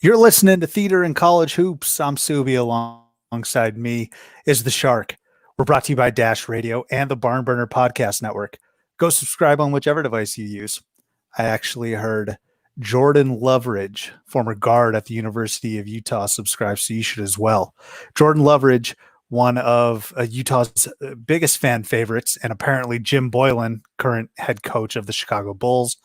You're listening to Theater and College Hoops. I'm Subi. Alongside me is the Shark. We're brought to you by Dash Radio and the Barn Burner Podcast Network. Go subscribe on whichever device you use. I actually heard Jordan Loveridge, former guard at the University of Utah, subscribe, so you should as well. Jordan Loveridge, one of Utah's biggest fan favorites, and apparently Jim Boylan, current head coach of the Chicago Bulls,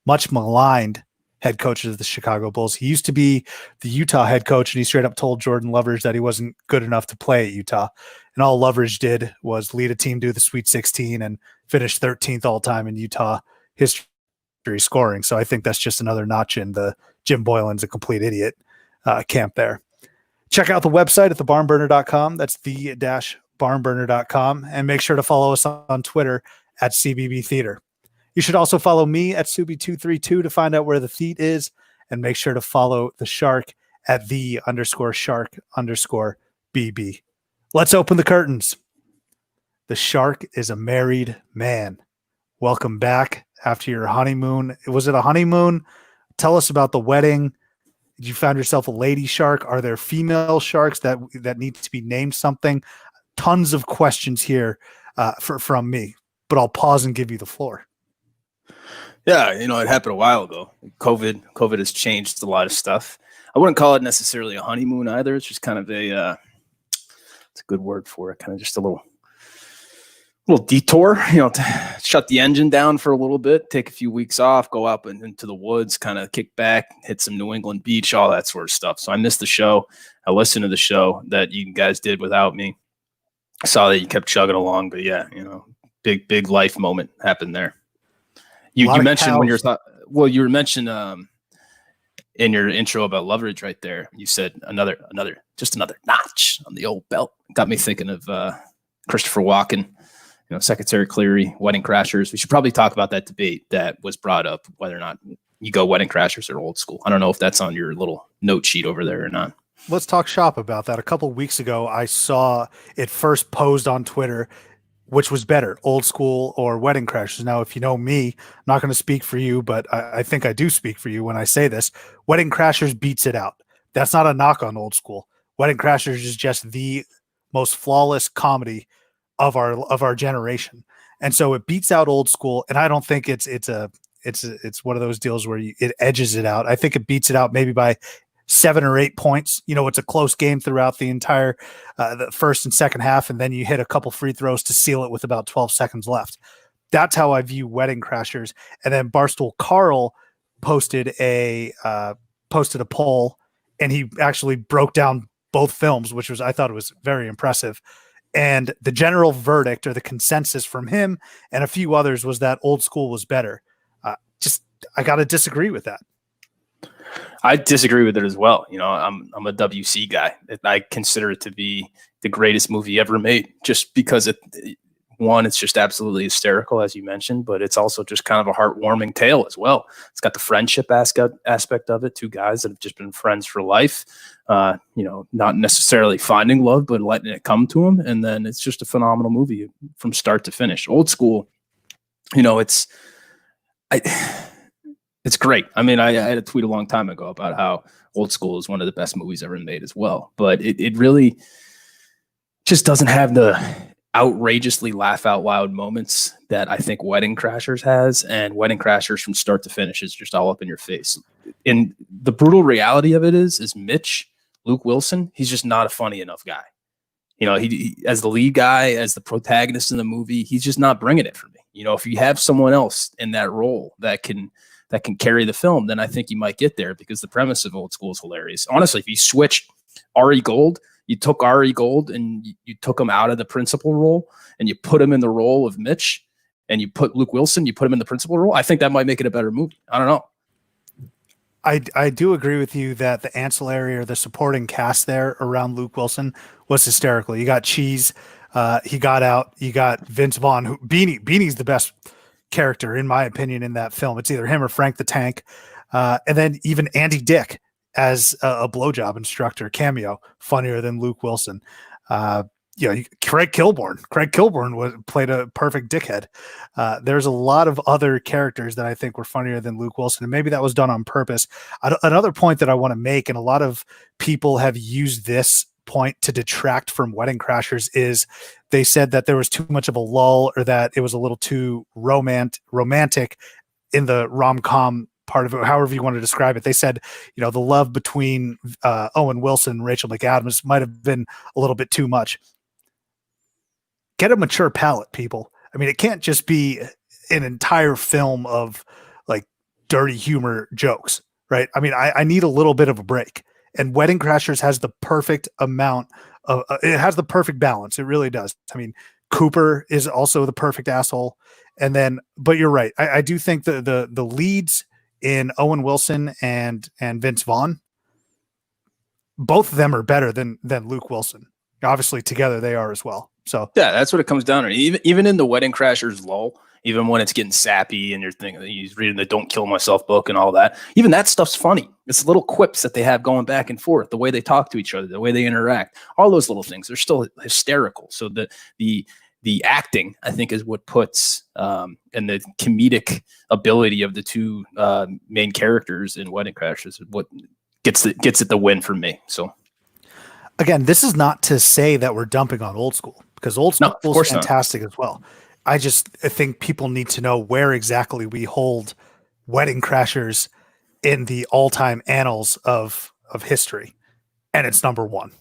much maligned head coach of the Chicago Bulls. He used to be the Utah head coach, and he straight up told Jordan Loveridge that he wasn't good enough to play at Utah. And all Loveridge did was lead a team to the Sweet 16 and finish 13th all time in Utah history scoring. So I think that's just another notch in the Jim Boylan's a complete idiot camp there. Check out the website at thebarnburner.com. That's the-barnburner.com. And make sure to follow us on Twitter at CBB Theater. You should also follow me at Subi232 to find out where the feet is, and make sure to follow the Shark at the_Shark_BB. Let's open the curtains. The Shark is a married man. Welcome back after your honeymoon. Was it a honeymoon? Tell us about the wedding. Did you find yourself a lady shark? Are there female sharks that need to be named something? Tons of questions here from me, but I'll pause and give you the floor. Yeah, it happened a while ago. COVID has changed a lot of stuff. I wouldn't call it necessarily a honeymoon either. It's just kind of it's a good word for it. Kind of just a little detour, to shut the engine down for a little bit, take a few weeks off, go up into the woods, kind of kick back, hit some New England beach, all that sort of stuff. So I missed the show. I listened to the show that you guys did without me. I saw that you kept chugging along, but yeah, big life moment happened there. You mentioned when you were mentioned in your intro about Loveridge right there. You said another notch on the old belt. Got me thinking of Christopher Walken, Secretary Cleary, Wedding Crashers. We should probably talk about that debate that was brought up, whether or not you go Wedding Crashers or Old School. I don't know if that's on your little note sheet over there or not. Let's talk shop about that. A couple of weeks ago, I saw it first posed on Twitter. Which was better, Old School or Wedding Crashers? Now, if you know me, I'm not going to speak for you, but I think I do speak for you when I say this. Wedding Crashers beats it out. That's not a knock on Old School. Wedding Crashers is just the most flawless comedy of our generation, and so it beats out Old School. And I don't think it's one of those deals where it edges it out. I think it beats it out maybe by 7 or 8 points. It's a close game throughout the entire the first and second half, and then you hit a couple free throws to seal it with about 12 seconds left. That's how I view Wedding Crashers. And then Barstool Carl posted a poll, and he actually broke down both films, which I thought it was very impressive. And the general verdict, or the consensus from him and a few others, was that Old School was better. I got to disagree with that. I disagree with it as well. I'm a WC guy. I consider it to be the greatest movie ever made, just because it's just absolutely hysterical, as you mentioned, but it's also just kind of a heartwarming tale as well. It's got the friendship aspect of it. Two guys that have just been friends for life, not necessarily finding love, but letting it come to them. And then it's just a phenomenal movie from start to finish. Old School, it's great. I mean, I had a tweet a long time ago about how Old School is one of the best movies ever made as well. But it really just doesn't have the outrageously laugh out loud moments that I think Wedding Crashers has. And Wedding Crashers from start to finish is just all up in your face. And the brutal reality of it is Mitch, Luke Wilson, he's just not a funny enough guy. He as the lead guy, as the protagonist in the movie, he's just not bringing it for me. If you have someone else in that role that can carry the film, then I think you might get there, because the premise of Old School is hilarious. Honestly, if you switch Ari Gold, you took Ari Gold and you took him out of the principal role and you put him in the role of Mitch, and you put Luke Wilson, you put him in the principal role, I think that might make it a better movie. I don't know. I do agree with you that the ancillary or the supporting cast there around Luke Wilson was hysterical. You got Cheese, he got out. You got Vince Vaughn, who Beanie's the best character in my opinion in that film. It's either him or Frank the Tank, and then even Andy Dick as a blowjob instructor cameo, funnier than Luke Wilson. Craig Kilborn played a perfect dickhead. There's a lot of other characters that I think were funnier than Luke Wilson, and maybe that was done on purpose. Another point that I want to make, and a lot of people have used this point to detract from Wedding Crashers, is they said that there was too much of a lull, or that it was a little too romantic in the rom-com part of it, however you want to describe it. They said, the love between Owen Wilson and Rachel McAdams might have been a little bit too much. Get a mature palate, people. I mean, it can't just be an entire film of like dirty humor jokes, right? I mean, I need a little bit of a break. And Wedding Crashers has the perfect amount of, it has the perfect balance. It really does. I mean, Cooper is also the perfect asshole. And then, but you're right. I do think the leads in Owen Wilson and Vince Vaughn, both of them are better than Luke Wilson. Obviously, together they are as well. So yeah, that's what it comes down to. Even in the Wedding Crashers lull, even when it's getting sappy and you're thinking, he's reading the "Don't Kill Myself" book and all that, even that stuff's funny. It's little quips that they have going back and forth, the way they talk to each other, the way they interact, all those little things. They're still hysterical. So the acting, I think, is what puts and the comedic ability of the two main characters in Wedding Crashers is what gets it the win for me. So again, this is not to say that we're dumping on Old School, because Old School is fantastic as well. I think people need to know where exactly we hold Wedding Crashers in the all-time annals of history, and it's number one.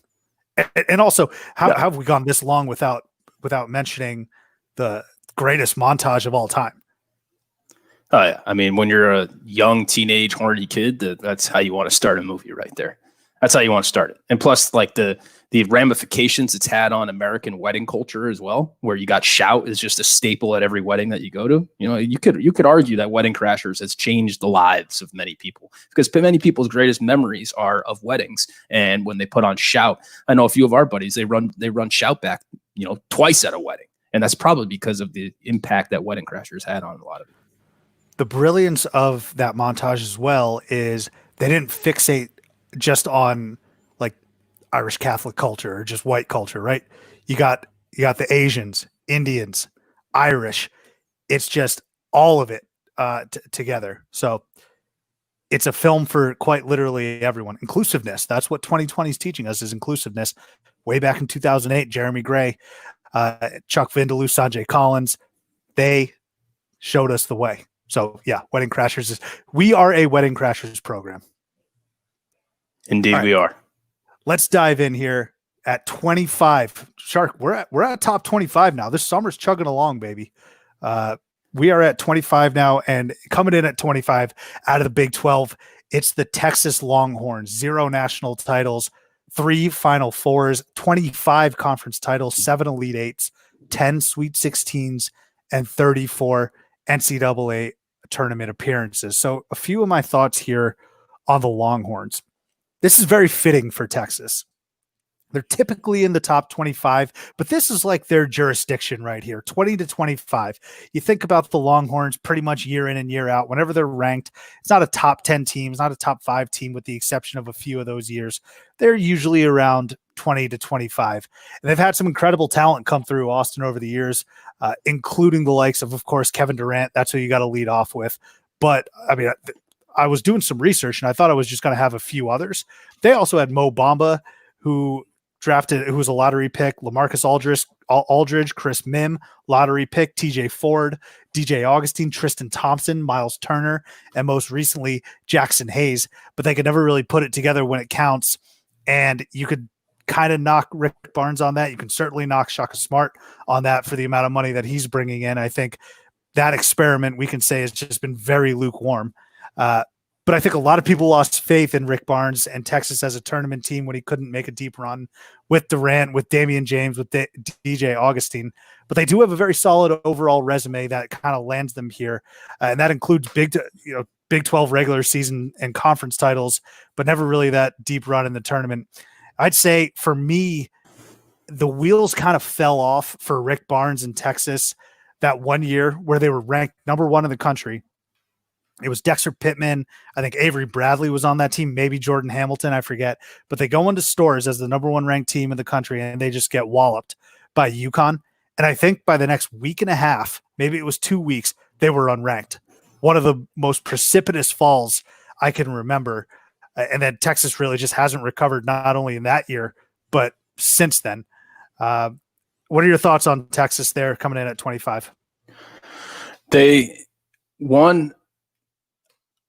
And also, how have we gone this long without mentioning the greatest montage of all time? Oh yeah, I mean, when you're a young teenage horny kid, that's how you want to start a movie right there. That's how you want to start it. And plus, like the ramifications it's had on American wedding culture as well, where you got shout is just a staple at every wedding that you go to. You could argue that Wedding Crashers has changed the lives of many people, because many people's greatest memories are of weddings. And when they put on shout, I know a few of our buddies, they run shout back, twice at a wedding. And that's probably because of the impact that Wedding Crashers had on a lot of people. The brilliance of that montage as well is they didn't fixate just on like Irish Catholic culture or just white culture, right? You got the Asians, Indians, Irish. It's just all of it together. So it's a film for quite literally everyone. Inclusiveness. That's what 2020 is teaching us, is inclusiveness. Way back in 2008, Jeremy Gray, Chuck Vindaloo, Sanjay Collins, they showed us the way. So yeah, Wedding Crashers we are a Wedding Crashers program. Indeed, right. We are. Let's dive in here at 25. Shark, we're at top 25 now. This summer's chugging along, baby. We are at 25 now, and coming in at 25 out of the Big 12, it's the Texas Longhorns. 0 national titles, 3 Final Fours, 25 conference titles, 7 Elite Eights, 10 Sweet 16s, and 34 NCAA tournament appearances. So a few of my thoughts here on the Longhorns. This is very fitting for Texas. They're typically in the top 25, but this is like their jurisdiction right here, 20 to 25. You think about the Longhorns pretty much year in and year out. Whenever they're ranked, it's not a top 10 team. It's not a top 5 team with the exception of a few of those years. They're usually around 20 to 25. And they've had some incredible talent come through Austin over the years, including the likes of course, Kevin Durant. That's who you got to lead off with. But, I mean, I was doing some research, and I thought I was just going to have a few others. They also had Mo Bamba, who was a lottery pick, LaMarcus Aldridge, Chris Mim, lottery pick, TJ Ford, DJ Augustine, Tristan Thompson, Miles Turner, and most recently Jackson Hayes. But they could never really put it together when it counts. And you could kind of knock Rick Barnes on that. You can certainly knock Shaka Smart on that for the amount of money that he's bringing in. I think that experiment, we can say, has just been very lukewarm. But I think a lot of people lost faith in Rick Barnes and Texas as a tournament team when he couldn't make a deep run with Durant, with Damian James, with DJ Augustine. But they do have a very solid overall resume that kind of lands them here. And that includes Big 12 regular season and conference titles, but never really that deep run in the tournament. I'd say for me, the wheels kind of fell off for Rick Barnes in Texas that one year where they were ranked number 1 in the country. It was Dexter Pittman. I think Avery Bradley was on that team, maybe Jordan Hamilton, I forget. But they go into Storrs as the number one ranked team in the country, and they just get walloped by UConn. And I think by the next week and a half, maybe it was 2 weeks, they were unranked. One of the most precipitous falls I can remember. And then Texas really just hasn't recovered, not only in that year, but since then. What are your thoughts on Texas there coming in at 25?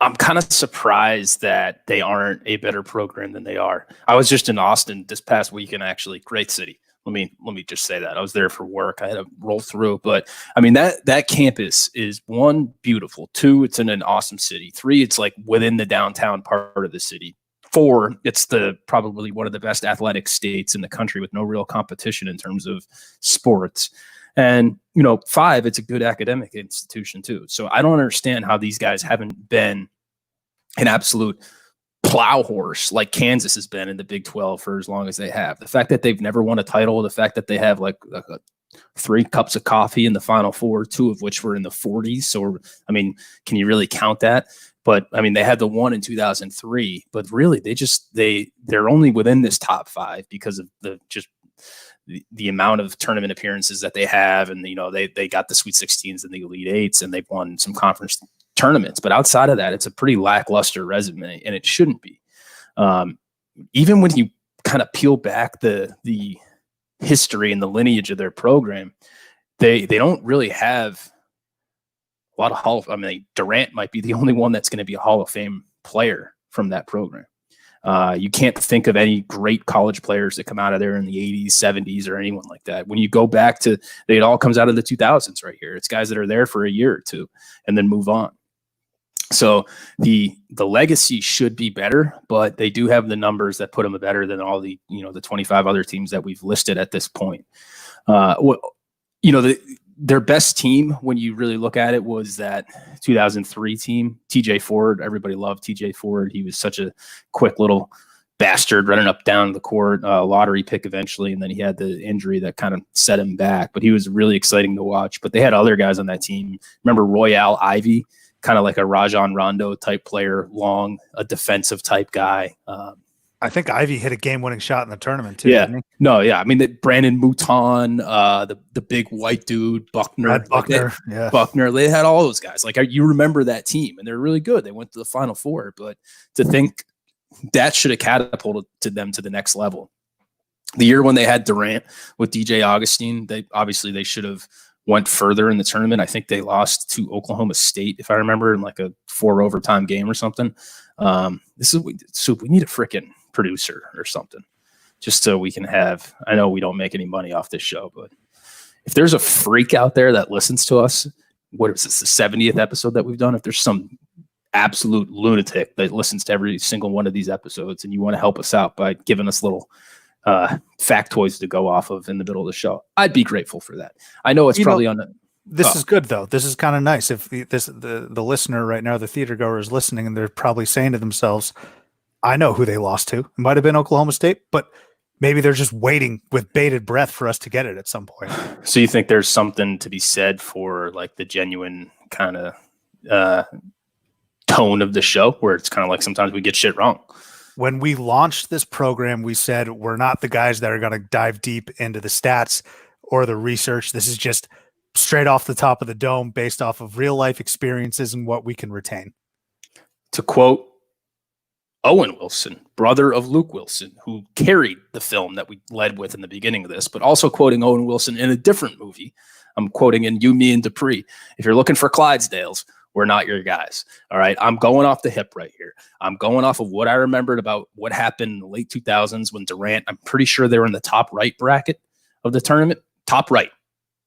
I'm kind of surprised that they aren't a better program than they are. I was just in Austin this past weekend, actually. Great city. Let me just say that. I was there for work. I had to roll through. But I mean, that campus is, 1, beautiful. 2, it's in an awesome city. 3, it's like within the downtown part of the city. 4, it's probably one of the best athletic states in the country with no real competition in terms of sports. And, 5, it's a good academic institution too. So I don't understand how these guys haven't been an absolute plow horse like Kansas has been in the Big 12 for as long as they have. The fact that they've never won a title, the fact that they have like 3 cups of coffee in the Final Four, 2 of which were in the 40s. So, I mean, can you really count that? But I mean, they had the one in 2003, but really they're only within this top 5 because of the amount of tournament appearances that they have. And, they got the Sweet 16s and the Elite Eights, and they've won some conference tournaments. But outside of that, it's a pretty lackluster resume, and it shouldn't be. Even when you kind of peel back the history and the lineage of their program, they don't really have a lot of Durant might be the only one that's going to be a Hall of Fame player from that program. You can't think of any great college players that come out of there in the 80s, 70s, or anyone like that. When you go back to, it all comes out of the 2000s right here. It's guys that are there for a year or two and then move on. So the legacy should be better, but they do have the numbers that put them better than all the 25 other teams that we've listed at this point. Their best team, when you really look at it, was that 2003 team. TJ Ford, everybody loved TJ Ford. He was such a quick little bastard running up down the court, lottery pick eventually, and then he had the injury that kind of set him back. But he was really exciting to watch. But they had other guys on that team. Remember Royale Ivy, kind of like a Rajon Rondo type player, long, a defensive type guy. I think Ivy hit a game-winning shot in the tournament too. Yeah, didn't he? no, yeah. I mean, Brandon Mouton, the big white dude, Buckner, Buckner. They had all those guys. Like, you remember that team, and they're really good. They went to the Final Four, but to think that should have catapulted them to the next level. The year when they had Durant with DJ Augustine, they should have went further in the tournament. I think they lost to Oklahoma State, if I remember, in like a 4 overtime game or something. We need a freaking producer or something, just so we can have, I know we don't make any money off this show, but if there's a freak out there that listens to us, what is this, the 70th episode that we've done? If there's some absolute lunatic that listens to every single one of these episodes and you want to help us out by giving us little factoids to go off of in the middle of the show, I'd be grateful for that. I know it's probably on the This is good though. This is kind of nice. If the listener right now, the theater goer, is listening, and they're probably saying to themselves, I know who they lost to. It might have been Oklahoma State, but maybe they're just waiting with bated breath for us to get it at some point. So you think there's something to be said for like the genuine kind of tone of the show, where it's kind of like sometimes we get shit wrong? When we launched this program, we said we're not the guys that are going to dive deep into the stats or the research. This is just straight off the top of the dome based off of real life experiences and what we can retain. To quote Owen Wilson, brother of Luke Wilson, who carried the film that we led with in the beginning of this, but also quoting Owen Wilson in a different movie. I'm quoting in You, Me, and Dupree. If you're looking for Clydesdales, we're not your guys. All right. I'm going off the hip right here. I'm going off of what I remembered about what happened in the late 2000s when Durant, I'm pretty sure they were in the top right bracket of the tournament. Top right.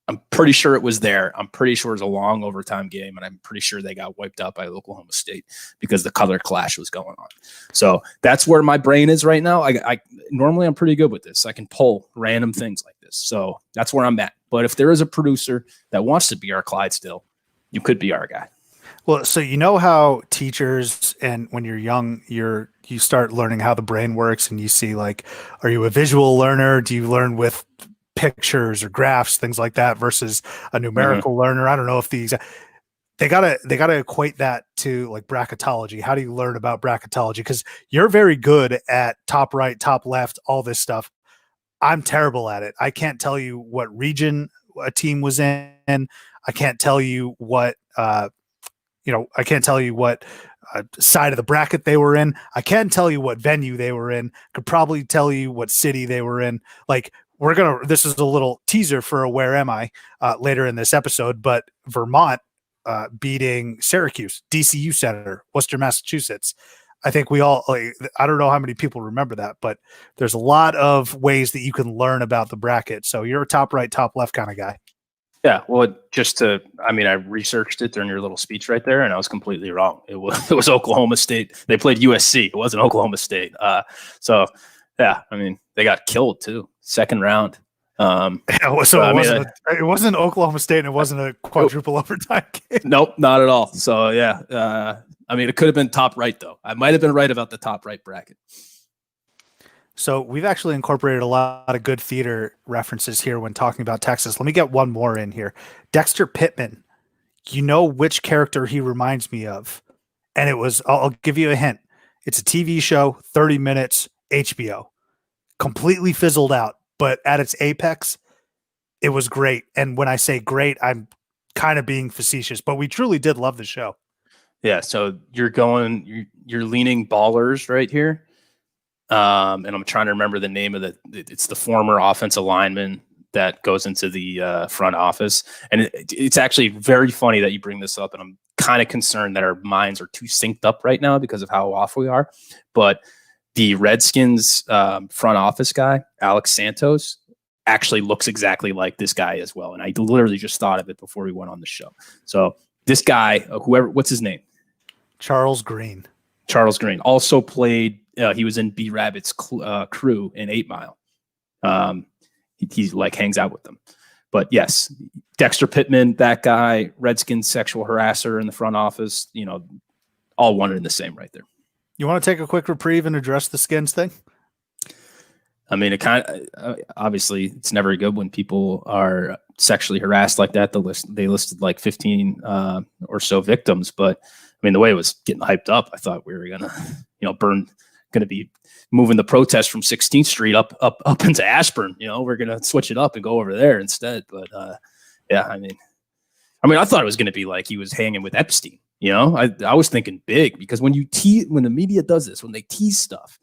I'm pretty sure it was there. I'm pretty sure it was a long overtime game, and I'm pretty sure they got wiped out by Oklahoma State because the color clash was going on. So that's where my brain is right now. I normally I'm pretty good with this. I can pull random things like this. So that's where I'm at. But if there is a producer that wants to be our Clydesdale, you could be our guy. Well, so you know how teachers, and when you're young, you start learning how the brain works, and you see, like, are you a visual learner? Do you learn with pictures or graphs, things like that, versus a numerical learner? I don't know if they gotta equate that to like bracketology. How do you learn about bracketology? Because you're very good at top right, top left, all this stuff. I'm terrible at it. I can't tell you what region a team was in. I can't tell you what I can't tell you what side of the bracket they were in. I can tell you what venue they were in. Could probably tell you what city they were in. Like this is a little teaser for a Where Am I later in this episode, but Vermont beating Syracuse, DCU Center, Worcester, Massachusetts. I think we all, I don't know how many people remember that, but there's a lot of ways that you can learn about the bracket. So you're a top right, top left kind of guy. Yeah, well, I researched it during your little speech right there, and I was completely wrong. It was Oklahoma State. They played USC. It wasn't Oklahoma State. So, yeah, I mean, they got killed too. Second round. It wasn't Oklahoma State, and it wasn't a quadruple overtime game. Nope, not at all. So, yeah, it could have been top right, though. I might have been right about the top right bracket. So we've actually incorporated a lot of good theater references here when talking about Texas. Let me get one more in here. Dexter Pittman. You know which character he reminds me of? And I'll give you a hint. It's a TV show, 30 minutes, HBO. Completely fizzled out, but at its apex, it was great. And when I say great, I'm kind of being facetious, but we truly did love the show. Yeah, so you're leaning Ballers right here. And I'm trying to remember the name of it's the former offensive lineman that goes into the front office. And it's actually very funny that you bring this up. And I'm kind of concerned that our minds are too synced up right now because of how off we are. But the Redskins front office guy, Alex Santos, actually looks exactly like this guy as well. And I literally just thought of it before we went on the show. So this guy, what's his name? Charles Green. Charles Green also played. He was in B Rabbit's crew in 8 Mile. He like hangs out with them. But yes, Dexter Pittman, that guy, Redskins sexual harasser in the front office, all one and the same right there. You want to take a quick reprieve and address the Skins thing? I mean, it kind of obviously it's never good when people are sexually harassed like that. They listed like 15 or so victims, but I mean, the way it was getting hyped up, I thought we were gonna be moving the protest from 16th Street up into Ashburn. We're gonna switch it up and go over there instead. But yeah, I mean, I thought it was gonna be like he was hanging with Epstein. I was thinking big because when the media does this, when they tease stuff,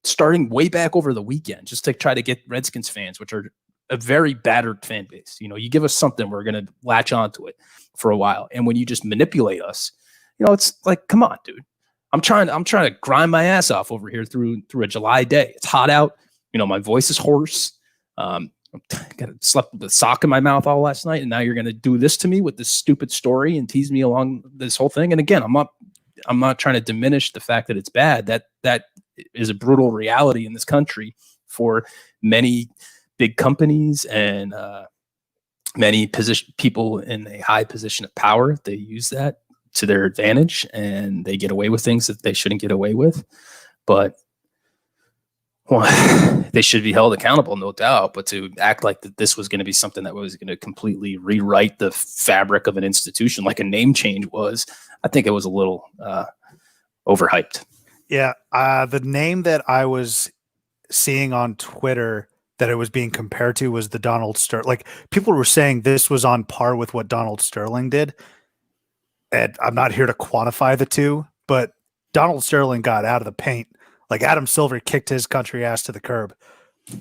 starting way back over the weekend, just to try to get Redskins fans, which are a very battered fan base, you give us something, we're gonna latch onto it for a while, and when you just manipulate us, it's like, come on, dude. I'm trying to grind my ass off over here through a July day. It's hot out. My voice is hoarse. I slept with a sock in my mouth all last night, and now you're gonna do this to me with this stupid story and tease me along this whole thing. And again, I'm not trying to diminish the fact that it's bad. That is a brutal reality in this country for many big companies and many people in a high position of power. They use that to their advantage and they get away with things that they shouldn't get away with, but they should be held accountable, no doubt. But to act like that this was going to be something that was going to completely rewrite the fabric of an institution like a name change was, I think it was a little overhyped. Yeah. The name that I was seeing on Twitter that it was being compared to was the Donald Sterling. Like, people were saying this was on par with what Donald Sterling did. And I'm not here to quantify the two, but Donald Sterling got out of the paint. Like, Adam Silver kicked his country ass to the curb.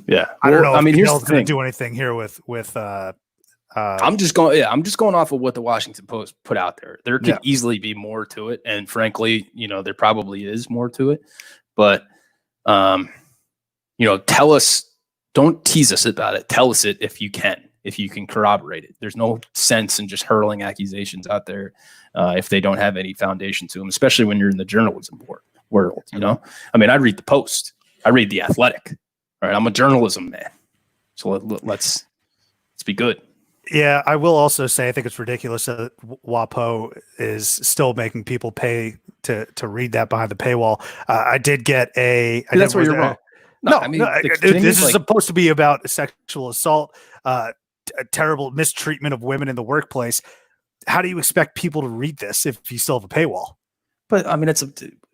Yeah. I don't know. Here's the going to do anything here with I'm just going off of what the Washington Post put out there. There could easily be more to it. And frankly, there probably is more to it, but, tell us, don't tease us about it. Tell us it if you can corroborate it. There's no sense in just hurling accusations out there if they don't have any foundation to them, especially when you're in the journalism world. I read the Post. I read the Athletic. All right, I'm a journalism man. So let's be good. Yeah, I will also say I think it's ridiculous that WAPO is still making people pay to read that behind the paywall. I did get that's where you're wrong. This is supposed to be about sexual assault, terrible mistreatment of women in the workplace. how do you expect people to read this if you still have a paywall? But I mean,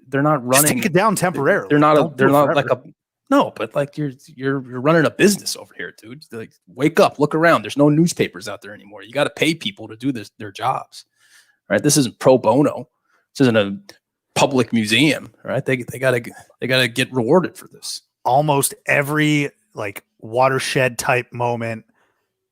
they're not Just running. take it down temporarily. They're not forever. like a no, but like you're running a business over here, dude. Like, wake up, look around. There's no newspapers out there anymore. You got to pay people to do their jobs, right? This isn't pro bono. This isn't a public museum, right? They gotta get rewarded for this. Almost every like watershed type moment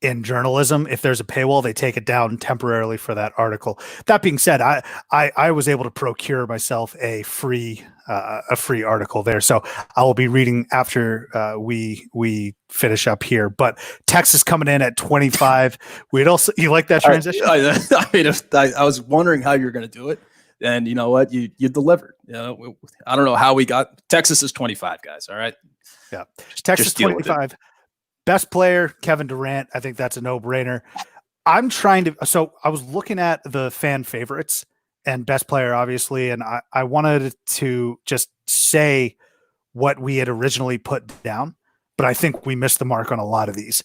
in journalism, if there's a paywall, they take it down temporarily for that article. That being said, I was able to procure myself a free article there, so I will be reading after we finish up here. But Texas coming in at 25. We'd also, you like that transition? I was wondering how you're going to do it, and you know what, you delivered. You know, I don't know how we got Texas is 25, guys. All right, yeah, Texas 25. Best player, Kevin Durant. I think that's a no-brainer. I'm trying to – so I was looking at the fan favorites and best player, obviously, and I wanted to just say what we had originally put down, but I think we missed the mark on a lot of these.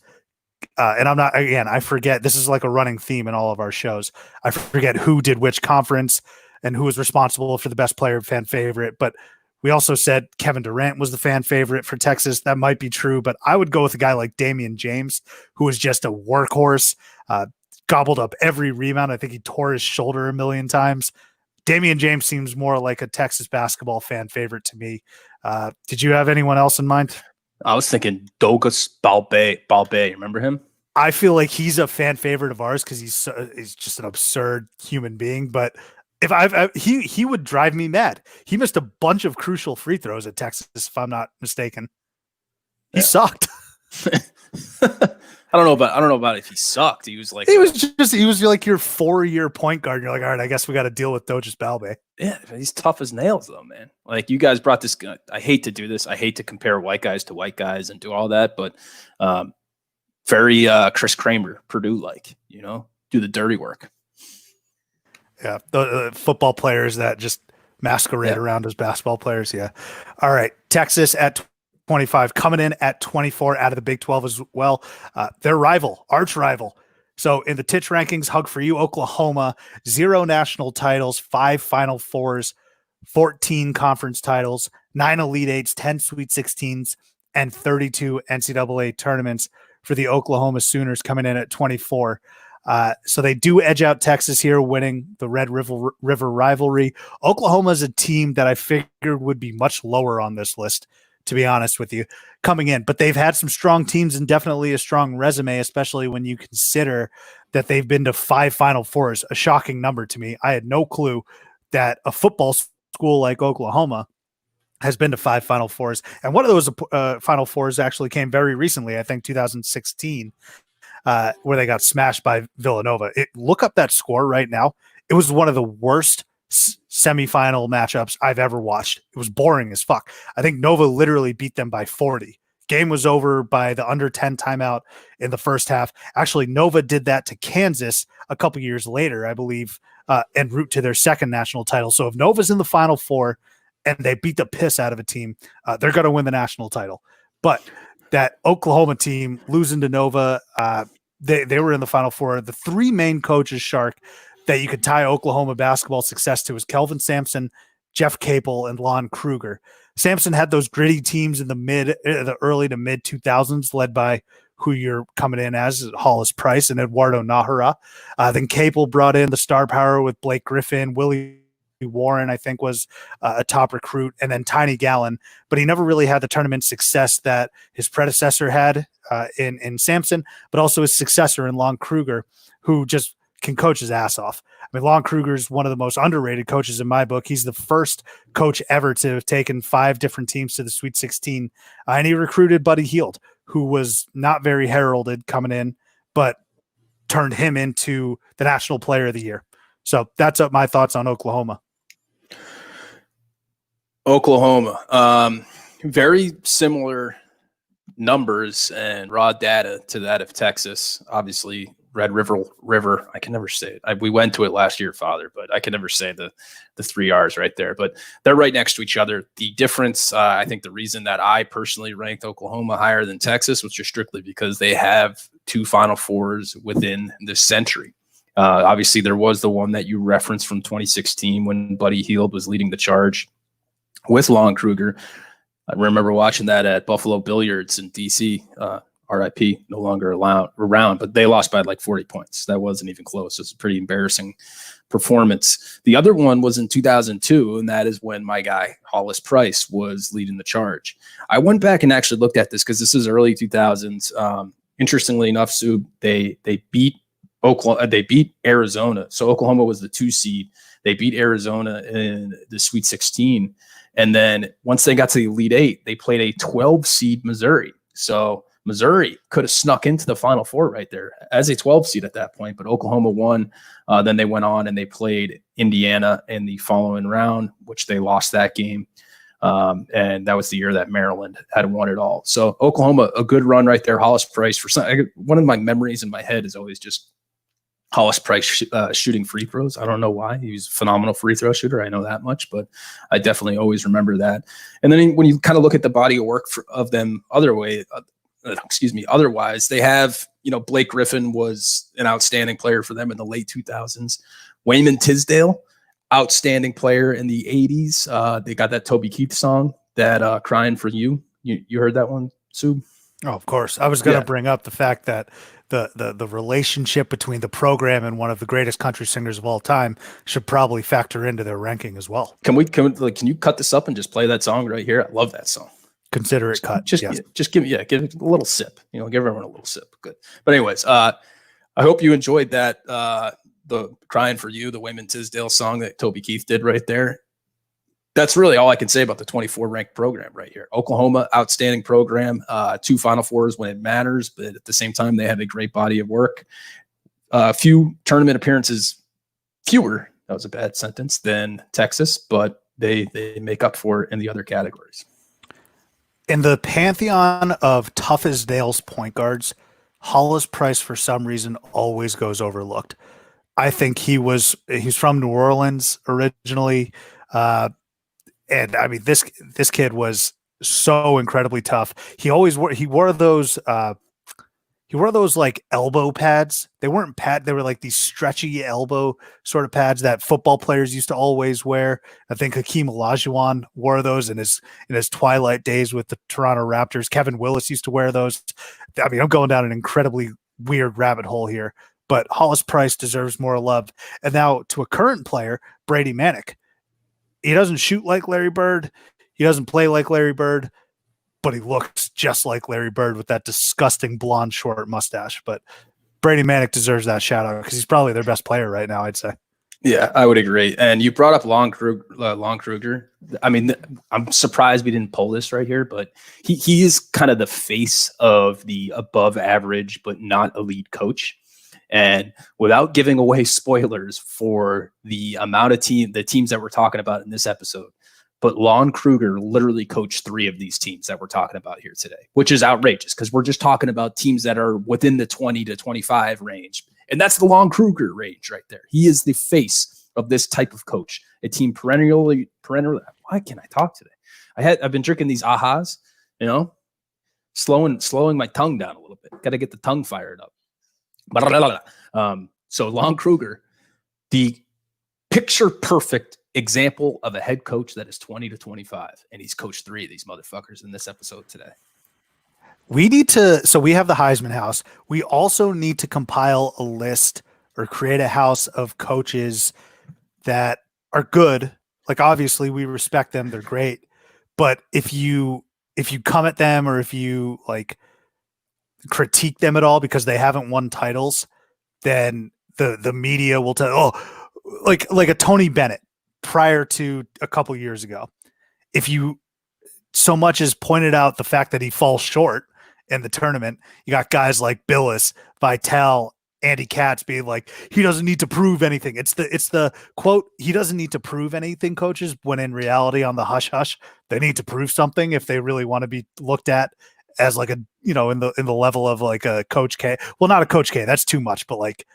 And I'm not – again, I forget. This is like a running theme in all of our shows. I forget who did which conference and who was responsible for the best player fan favorite, but – we also said Kevin Durant was the fan favorite for Texas. That might be true, but I would go with a guy like Damian James, who was just a workhorse, gobbled up every rebound. I think he tore his shoulder a million times. Damian James seems more like a Texas basketball fan favorite to me. Did you have anyone else in mind? I was thinking Douglas Balbe. Remember him? I feel like he's a fan favorite of ours because he's just an absurd human being, but he would drive me mad. He missed a bunch of crucial free throws at Texas, if I'm not mistaken. He sucked. I don't know about if he sucked. He was like he was like your 4-year point guard. You're like, all right, I guess we got to deal with Douglas Balbe. Yeah, he's tough as nails though, man. Like, you guys brought this. I hate to do this. I hate to compare white guys to white guys and do all that, but very Chris Kramer, Purdue like, you know, do the dirty work. Yeah, the football players that just masquerade around as basketball players. Yeah. All right. Texas at 25, coming in at 24 out of the Big 12 as well. Their rival, arch rival. So in the Titch rankings, hug for you, Oklahoma, 0 national titles, 5 Final Fours, 14 conference titles, 9 Elite Eights, 10 Sweet 16s, and 32 NCAA tournaments for the Oklahoma Sooners, coming in at 24. So they do edge out Texas here, winning the Red River rivalry. Oklahoma is a team that I figured would be much lower on this list, to be honest with you, coming in. But they've had some strong teams and definitely a strong resume, especially when you consider that they've been to 5 Final Fours, a shocking number to me. I had no clue that a football school like Oklahoma has been to 5 Final Fours. And one of those Final Fours actually came very recently, I think 2016. Where they got smashed by Villanova. Look up that score right now. It was one of the worst semifinal matchups I've ever watched. It was boring as fuck. I think Nova literally beat them by 40. Game was over by the under 10 timeout in the first half. Actually, Nova did that to Kansas a couple years later, I believe, en route to their second national title. So if Nova's in the Final Four and they beat the piss out of a team, they're going to win the national title. But that Oklahoma team losing to Nova, they were in the Final Four. The 3 main coaches, Shark, that you could tie Oklahoma basketball success to was Kelvin Sampson, Jeff Capel, and Lon Kruger. Sampson had those gritty teams in the early to mid 2000s, led by who you're coming in as Hollis Price and Eduardo Nahara. Then Capel brought in the star power with Blake Griffin, Willie Warren, I think, was a top recruit, and then Tiny Gallon, but he never really had the tournament success that his predecessor had in Sampson, but also his successor in Lon Kruger, who just can coach his ass off. I mean, Lon Kruger is one of the most underrated coaches in my book. He's the first coach ever to have taken 5 different teams to the Sweet 16, and he recruited Buddy Hield, who was not very heralded coming in, but turned him into the National Player of the Year. So that's my thoughts on Oklahoma. Very similar numbers and raw data to that of Texas. Obviously, Red River. I can never say it. We went to it last year, Father, but I can never say the 3 R's right there. But they're right next to each other. The difference, I think, the reason that I personally ranked Oklahoma higher than Texas was just strictly because they have 2 Final Fours within this century. Obviously, there was the one that you referenced from 2016 when Buddy Hield was leading the charge with Lon Kruger. I remember watching that at Buffalo Billiards in DC. RIP, no longer around, but they lost by like 40 points. That wasn't even close. It was a pretty embarrassing performance. The other one was in 2002, and that is when my guy Hollis Price was leading the charge. I went back and actually looked at this because this is early 2000s. Interestingly enough, Sue, they beat Oklahoma. They beat Arizona. So Oklahoma was the 2 seed. They beat Arizona in the Sweet 16, and then once they got to the Elite 8, they played a 12 seed Missouri. So Missouri could have snuck into the Final Four right there as a 12 seed at that point, but Oklahoma won. Then they went on and they played Indiana in the following round, which they lost that game. And that was the year that Maryland had won it all. So Oklahoma, a good run right there. Hollis Price, one of my memories in my head is always just Hollis Price shooting free throws. I don't know why. He was a phenomenal free throw shooter. I know that much, but I definitely always remember that. And then when you kind of look at the body of work of them otherwise, they have, Blake Griffin was an outstanding player for them in the late 2000s. Wayman Tisdale, outstanding player in the 80s. They got that Toby Keith song, that Crying for You. You heard that one, Sue? Oh, of course. I was going to bring up the fact that the relationship between the program and one of the greatest country singers of all time should probably factor into their ranking as well. Can you cut this up and just play that song right here? I love that song. Consider it cut. Just give it a little sip. Give everyone a little sip. Good. But anyways, I hope you enjoyed that. The Crying for You, the Wayman Tisdale song that Toby Keith did right there. That's really all I can say about the 24 ranked program right here. Oklahoma, outstanding program. 2 Final Fours when it matters, but at the same time, they have a great body of work. Few tournament appearances, fewer. That was a bad sentence than Texas, but they make up for it in the other categories. In the pantheon of tough as nails point guards, Hollis Price, for some reason, always goes overlooked. I think he's from New Orleans originally. And I mean, this kid was so incredibly tough. He wore those like elbow pads. They weren't they were like these stretchy elbow sort of pads that football players used to always wear. I think Hakeem Olajuwon wore those in his twilight days with the Toronto Raptors. Kevin Willis used to wear those. I mean, I'm going down an incredibly weird rabbit hole here, but Hollis Price deserves more love. And now to a current player, Brady Manek. He doesn't shoot like Larry Bird. He doesn't play like Larry Bird, but he looks just like Larry Bird with that disgusting blonde short mustache. But Brady Manek deserves that shout out because he's probably their best player right now, I'd say. Yeah, I would agree. And you brought up Lon Kruger. I mean, I'm surprised we didn't pull this right here, but he is kind of the face of the above average but not elite coach. And without giving away spoilers for the amount of the teams that we're talking about in this episode, but Lon Kruger literally coached 3 of these teams that we're talking about here today, which is outrageous because we're just talking about teams that are within the 20 to 25 range. And that's the Lon Kruger range right there. He is the face of this type of coach, a team perennially. Why can't I talk today? I've been drinking these ahas, slowing my tongue down a little bit. Got to get the tongue fired up. So Lon Kruger, the picture perfect example of a head coach that is 20 to 25, and he's coached 3 of these motherfuckers in this episode today. We have the Heisman House. We also need to compile a list or create a house of coaches that are good. Like, obviously we respect them. They're great. But if you come at them or if you like critique them at all because they haven't won titles, then the media will tell, like a Tony Bennett prior to a couple years ago. If you so much as pointed out the fact that he falls short in the tournament, you got guys like Billis, Vitale, Andy Katz being like, he doesn't need to prove anything. It's the quote, he doesn't need to prove anything, coaches, when in reality on the hush hush, they need to prove something if they really want to be looked at as like a, in the level of like a Coach K. Well, not a Coach K, that's too much, but like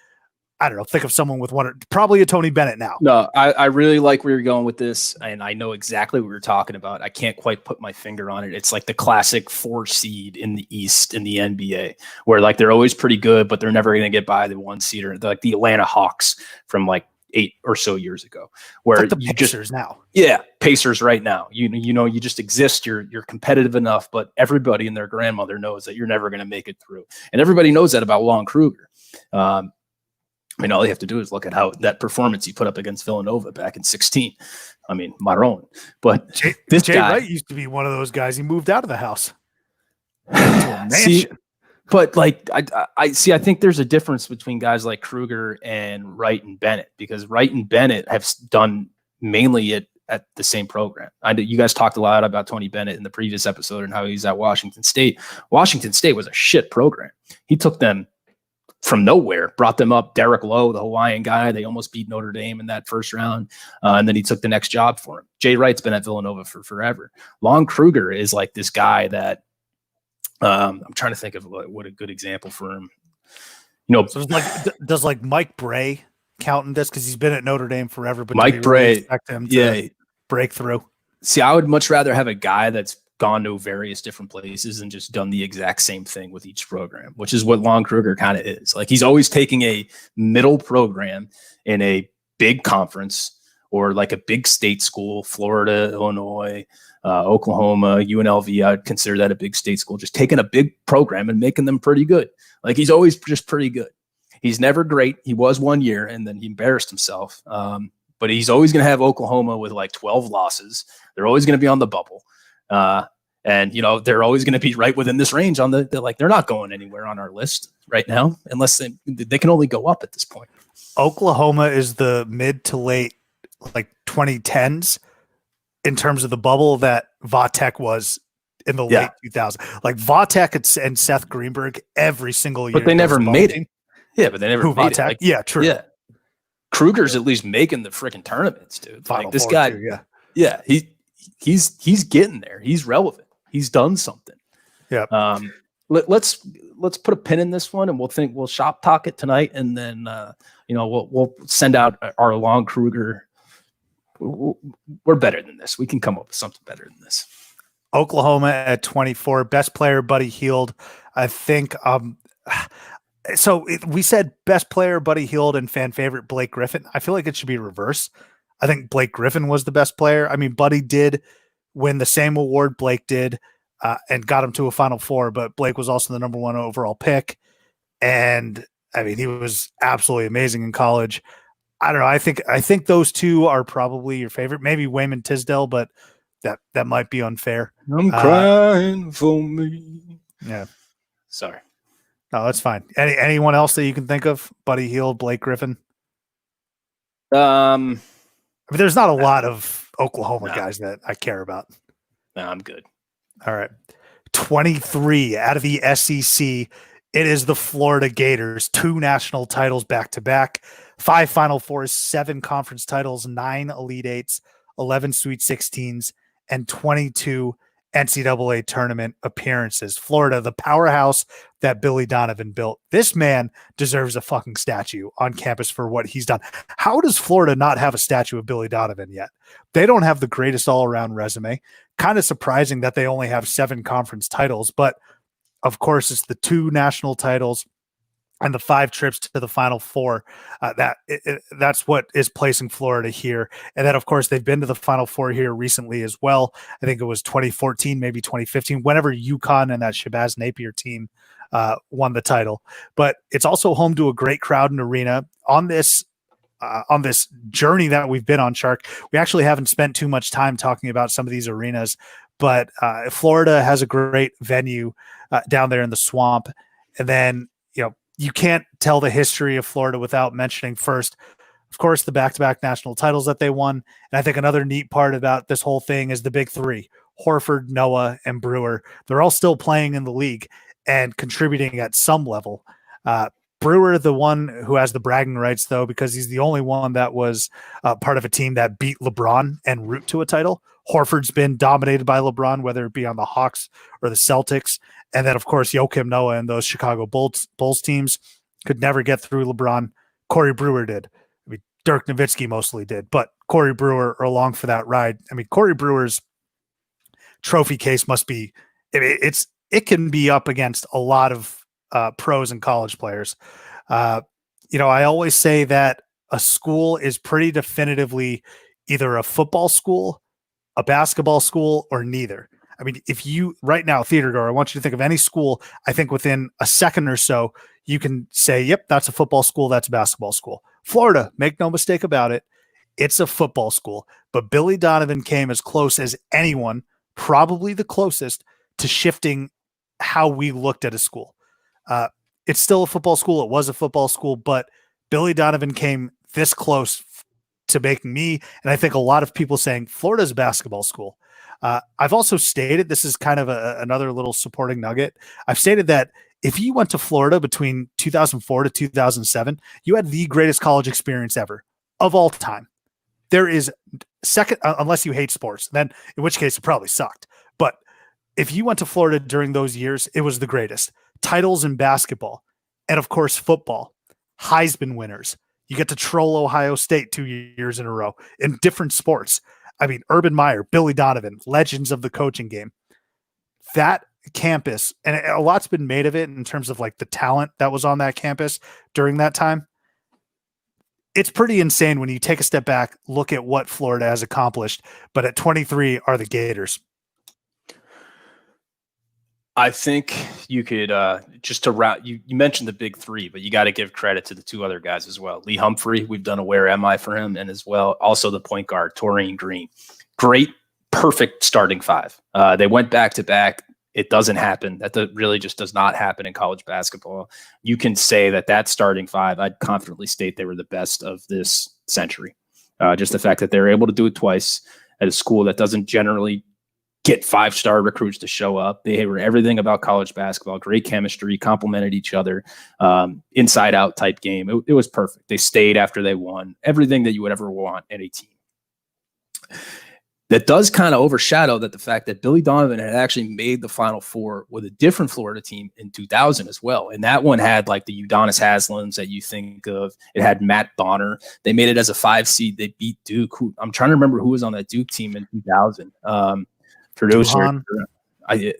I don't know, think of someone with probably a Tony Bennett now. No, I really like where you're going with this, and I know exactly what you're talking about. I can't quite put my finger on it. It's like the classic 4 seed in the East in the NBA, where like they're always pretty good, but they're never going to get by the 1 seeder, like the Atlanta Hawks from like 8 or so years ago, where Like the you Pacers now. Yeah, Pacers right now. You just exist. You're competitive enough, but everybody and their grandmother knows that you're never going to make it through, and everybody knows that about Lon Kruger. I mean, all you have to do is look at how that performance he put up against Villanova back in 16. I mean, Marron. But Jay guy, Wright used to be one of those guys. He moved out of the house. See, but like I see, I think there's a difference between guys like Kruger and Wright and Bennett, because Wright and Bennett have done mainly at the same program. I know you guys talked a lot about Tony Bennett in the previous episode and how he's at Washington State. Washington State was a shit program. He took them from nowhere, brought them up. Derek Lowe, the Hawaiian guy, they almost beat Notre Dame in that first round. And then he took the next job for him. Jay Wright's been at Villanova for forever. Lon Kruger is like this guy that I'm trying to think of what a good example for him. So it's like, does like Mike Bray count in this? Because he's been at Notre Dame forever, but Mike Bray, really expect him to break through. See, I would much rather have a guy that's gone to various different places and just done the exact same thing with each program, which is what Lon Kruger kind of is. Like, he's always taking a middle program in a big conference or like a big state school, Florida, Illinois, Oklahoma, UNLV. I'd consider that a big state school, just taking a big program and making them pretty good. Like, he's always just pretty good. He's never great. He was 1 year and then he embarrassed himself. But he's always going to have Oklahoma with like 12 losses. They're always going to be on the bubble. And they're always going to be right within this range on they're not going anywhere on our list right now, unless they can only go up at this point. Oklahoma is the mid to late, like 2010s in terms of the bubble that Vatek was in the late 2000s. Like Vatek and Seth Greenberg every single year. But they never made it. Yeah, but they never made it. Like, yeah, true. Yeah. Kruger's at least making the freaking tournaments, dude. Final like this four guy, too, he's getting there. He's relevant. He's done something. Yeah. Let's put a pin in this one, and we'll shop talk it tonight, and then we'll send out our Lon Kruger. We're better than this. We can come up with something better than this. Oklahoma at 24, best player Buddy Hield. I think. We said best player Buddy Hield and fan favorite Blake Griffin. I feel like it should be reverse. I think Blake Griffin was the best player. I mean, Buddy did win the same award Blake did and got him to a Final Four, but Blake was also the number 1 overall pick. And I mean, he was absolutely amazing in college. I don't know. I think those two are probably your favorite. Maybe Wayman Tisdale, but that might be unfair. I'm crying for me. Yeah. Sorry. No, that's fine. Anyone else that you can think of? Buddy Hield, Blake Griffin? I mean, there's not a lot of Oklahoma guys that I care about. No, I'm good. All right. 23 out of the SEC. It is the Florida Gators. 2 national titles back-to-back, 5 Final Fours, 7 conference titles, 9 Elite Eights, 11 Sweet 16s, and 22 NCAA tournament appearances. Florida, the powerhouse that Billy Donovan built. This man deserves a fucking statue on campus for what he's done. How does Florida not have a statue of Billy Donovan yet? They don't have the greatest all-around resume. Kind of surprising that they only have 7 conference titles, but of course it's the 2 national titles and the 5 trips to the Final Four. That's what is placing Florida here. And then, of course, they've been to the Final Four here recently as well. I think it was 2014, maybe 2015, whenever UConn and that Shabazz Napier team won the title. But it's also home to a great crowd and arena. On this journey that we've been on, Shark, we actually haven't spent too much time talking about some of these arenas, but Florida has a great venue down there in the Swamp. And then, you can't tell the history of Florida without mentioning first, of course, the back-to-back national titles that they won. And I think another neat part about this whole thing is the big 3, Horford, Noah, and Brewer. They're all still playing in the league and contributing at some level. Brewer, the one who has the bragging rights, though, because he's the only one that was part of a team that beat LeBron en route to a title. Horford's been dominated by LeBron, whether it be on the Hawks or the Celtics. And then, of course, Joakim Noah and those Chicago Bulls teams could never get through LeBron. Corey Brewer did. I mean, Dirk Nowitzki mostly did, but Corey Brewer along for that ride. I mean, Corey Brewer's trophy case must be, it can be up against a lot of pros and college players. I always say that a school is pretty definitively either a football school, a basketball school, or neither. I mean, if you right now, theater goer, I want you to think of any school. I think within a second or so, you can say, yep, that's a football school. That's a basketball school. Florida, make no mistake about it. It's a football school, but Billy Donovan came as close as anyone, probably the closest to shifting how we looked at a school. It's still a football school. It was a football school, but Billy Donovan came this close to making me, and I think a lot of people saying Florida's a basketball school. I've also stated, this is kind of another little supporting nugget. I've stated that if you went to Florida between 2004 to 2007, you had the greatest college experience ever of all time. There is second, unless you hate sports, then in which case it probably sucked. But if you went to Florida during those years, it was the greatest. Titles in basketball, and of course football, Heisman winners. You get to troll Ohio State 2 years in a row in different sports. I mean, Urban Meyer, Billy Donovan, legends of the coaching game. That campus, and a lot's been made of it in terms of like the talent that was on that campus during that time. It's pretty insane when you take a step back, look at what Florida has accomplished, but at 23 are the Gators. I think you could just to route. You mentioned the big three, but you got to give credit to the two other guys as well. Lee Humphrey, we've done a Where Am I for him, and as well also the point guard Taurine Green. Great, perfect starting five. They went back to back. It doesn't happen. That really just does not happen in college basketball. You can say that starting five, I'd confidently state they were the best of this century. Just the fact that they're able to do it twice at a school that doesn't generally get 5-star recruits to show up. They were everything about college basketball, great chemistry, complemented each other, inside out type game. It was perfect. They stayed after they won, everything that you would ever want in a team. That does kind of overshadow the fact that Billy Donovan had actually made the Final Four with a different Florida team in 2000 as well. And that one had like the Udonis Haslams that you think of. It had Matt Bonner. They made it as a 5 seed. They beat Duke. I'm trying to remember who was on that Duke team in 2000. For those, I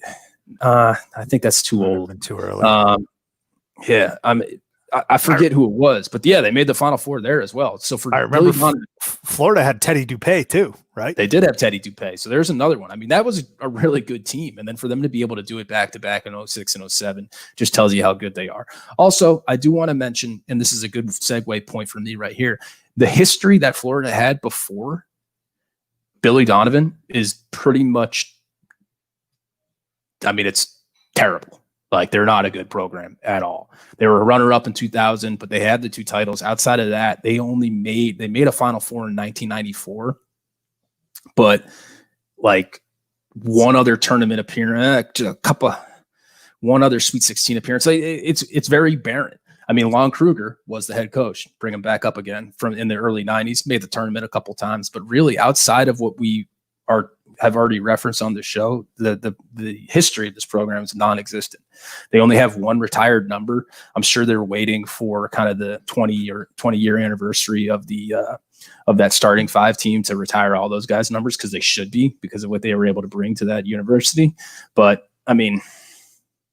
think that's too old and too early. I forget who it was, but yeah, they made the Final Four there as well. So I remember Florida had Teddy Dupay too, right? They did have Teddy Dupay. So there's another one. I mean, that was a really good team. And then for them to be able to do it back to back in 06 and 07 just tells you how good they are. Also, I do want to mention, and this is a good segue point for me right here, the history that Florida had before Billy Donovan is pretty much, I mean, it's terrible. Like, they're not a good program at all. They were a runner-up in 2000, but they had the 2 titles. Outside of that, they made a Final Four in 1994, but like one other tournament appearance, one other Sweet 16 appearance. It's very barren. I mean, Lon Kruger was the head coach. Bring him back up again from in the early 90s. Made the tournament a couple times, but really outside of what we have already referenced on the show, the history of this program is non-existent. They only have one retired number. I'm sure they're waiting for kind of the 20-year anniversary of that starting 5 team to retire all those guys' numbers, because they should be, because of what they were able to bring to that university. But I mean,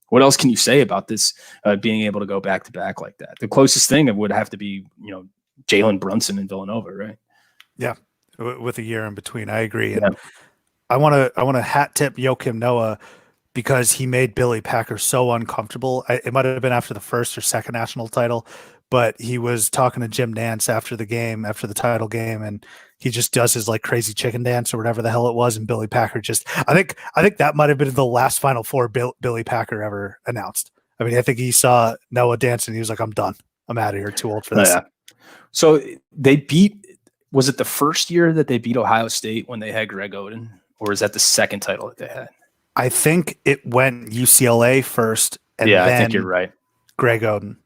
what else can you say about this being able to go back to back like that? The closest thing would have to be, Jalen Brunson in Villanova, right? Yeah, with a year in between. I agree. And I want to hat tip Joakim Noah, because he made Billy Packer so uncomfortable. It might have been after the first or second national title, but he was talking to Jim Nantz after the title game, and he just does his like crazy chicken dance or whatever the hell it was. And Billy Packer I think that might have been the last Final Four Billy Packer ever announced. I mean, I think he saw Noah dance and he was like, I'm done. I'm out of here. Too old for this. Yeah. So was it the first year that they beat Ohio State when they had Greg Oden, or is that the second title that they had? I think it went UCLA first. And then I think you're right. Greg Oden.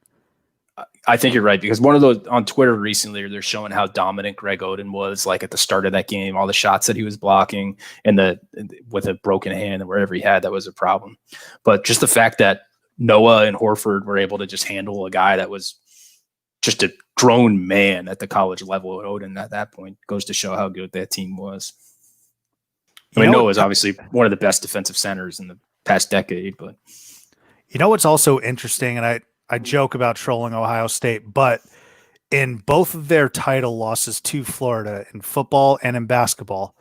I think you're right, because one of those on Twitter recently, they're showing how dominant Greg Oden was, like at the start of that game, all the shots that he was blocking, and with a broken hand and wherever he had, that was a problem. But just the fact that Noah and Horford were able to just handle a guy that was just a grown man at the college level at Odin at that point. Goes to show how good that team was. I mean, Noah is obviously one of the best defensive centers in the past decade, but what's also interesting, and I joke about trolling Ohio State, but in both of their title losses to Florida in football and in basketball,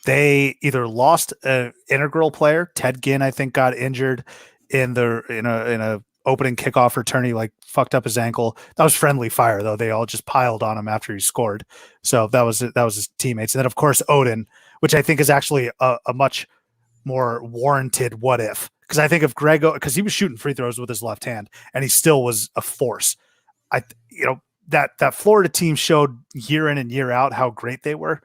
they either lost an integral player. Ted Ginn, I think, got injured in a opening kickoff return. He fucked up his ankle. That was friendly fire, though. They all just piled on him after he scored. So that was his teammates. And then, of course, Odin, which I think is actually a much more warranted what if. Because I think if because he was shooting free throws with his left hand, and he still was a force. That Florida team showed year in and year out how great they were.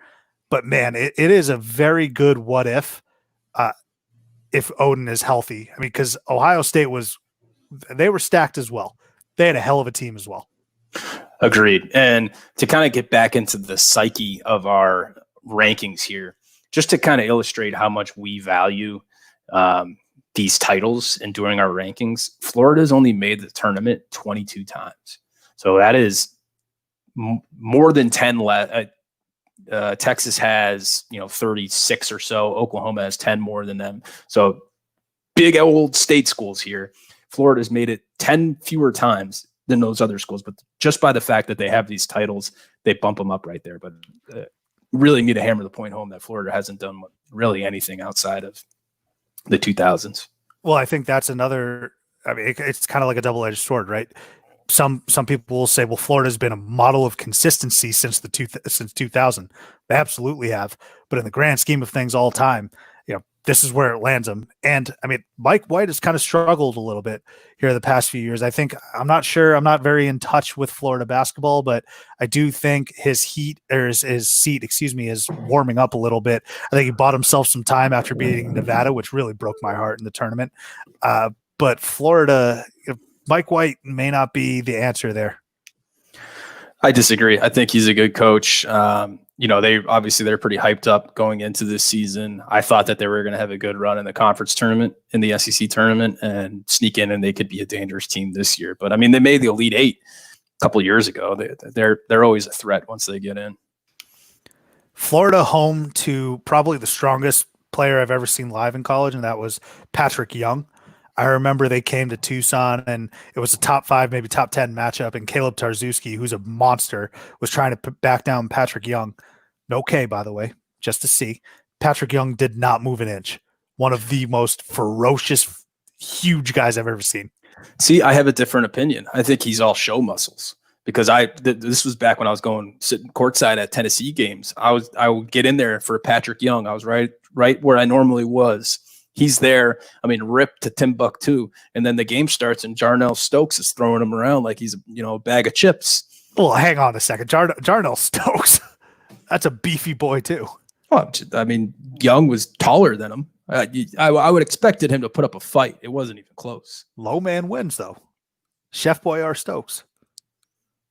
But man, it is a very good what if Odin is healthy. I mean, because Ohio State they were stacked as well. They had a hell of a team as well. Agreed. And to kind of get back into the psyche of our rankings here, just to kind of illustrate how much we value these titles and during our rankings, Florida's only made the tournament 22 times. So that is more than 10 Texas has 36 or so. Oklahoma has 10 more than them. So big old state schools here. Florida's made it 10 fewer times than those other schools, but just by the fact that they have these titles, they bump them up right there. But really need to hammer the point home that Florida hasn't done really anything outside of the 2000s. Well, I think that's another. I mean, it's kind of like a double-edged sword, right? Some people will say, well, Florida's been a model of consistency since 2000. They absolutely have. But in the grand scheme of things all time, this is where it lands them. And I mean, Mike White has kind of struggled a little bit here the past few years. I'm not sure. I'm not very in touch with Florida basketball, but I do think his seat, is warming up a little bit. I think he bought himself some time after beating Nevada, which really broke my heart in the tournament. But Florida, Mike White may not be the answer there. I disagree. I think he's a good coach. They're pretty hyped up going into this season. I thought that they were going to have a good run in the conference tournament, in the SEC tournament, and sneak in, and they could be a dangerous team this year. But I mean, they made the Elite Eight a couple of years ago. They're always a threat once they get in. Florida home to probably the strongest player I've ever seen live in college, and that was Patrick Young. I remember they came to Tucson, and it was a top 5, maybe top 10 matchup, and Caleb Tarczewski, who's a monster, was trying to back down Patrick Young. No K, by the way, just to see. Patrick Young did not move an inch. One of the most ferocious, huge guys I've ever seen. See, I have a different opinion. I think he's all show muscles because this was back when I was sitting courtside at Tennessee games. I would get in there for Patrick Young. I was right where I normally was. He's there. I mean, ripped to Timbuktu, and then the game starts, and Jarnell Stokes is throwing him around like he's a bag of chips. Well, hang on a second, Jarnell Stokes. That's a beefy boy too. Well, I mean, Young was taller than him. I would expected him to put up a fight. It wasn't even close. Low man wins, though. Chef Boyardee Stokes.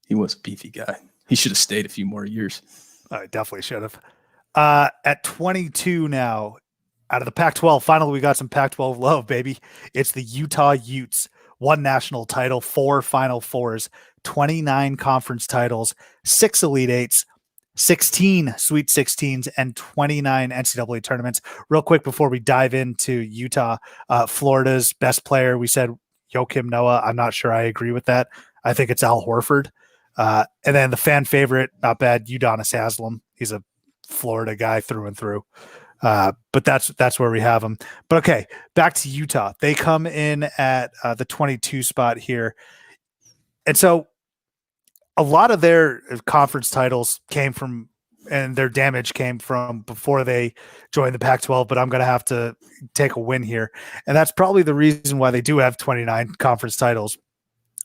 He was a beefy guy. He should have stayed a few more years. I definitely should have. At 22 now. Out of the Pac-12, finally we got some Pac-12 love, baby. It's the Utah Utes. 1 national title, 4 Final Fours, 29 conference titles, 6 Elite Eights, 16 Sweet 16s, and 29 NCAA tournaments. Real quick before we dive into Utah, Florida's best player, we said Joakim Noah. I'm not sure I agree with that. I think it's Al Horford. And then the fan favorite, not bad, Udonis Haslem. He's a Florida guy through and through. But that's where we have them. But okay, back to Utah. They come in at the 22 spot here. And so a lot of their conference titles came from, and their damage came from before they joined the Pac-12, but I'm going to have to take a win here. And that's probably the reason why they do have 29 conference titles.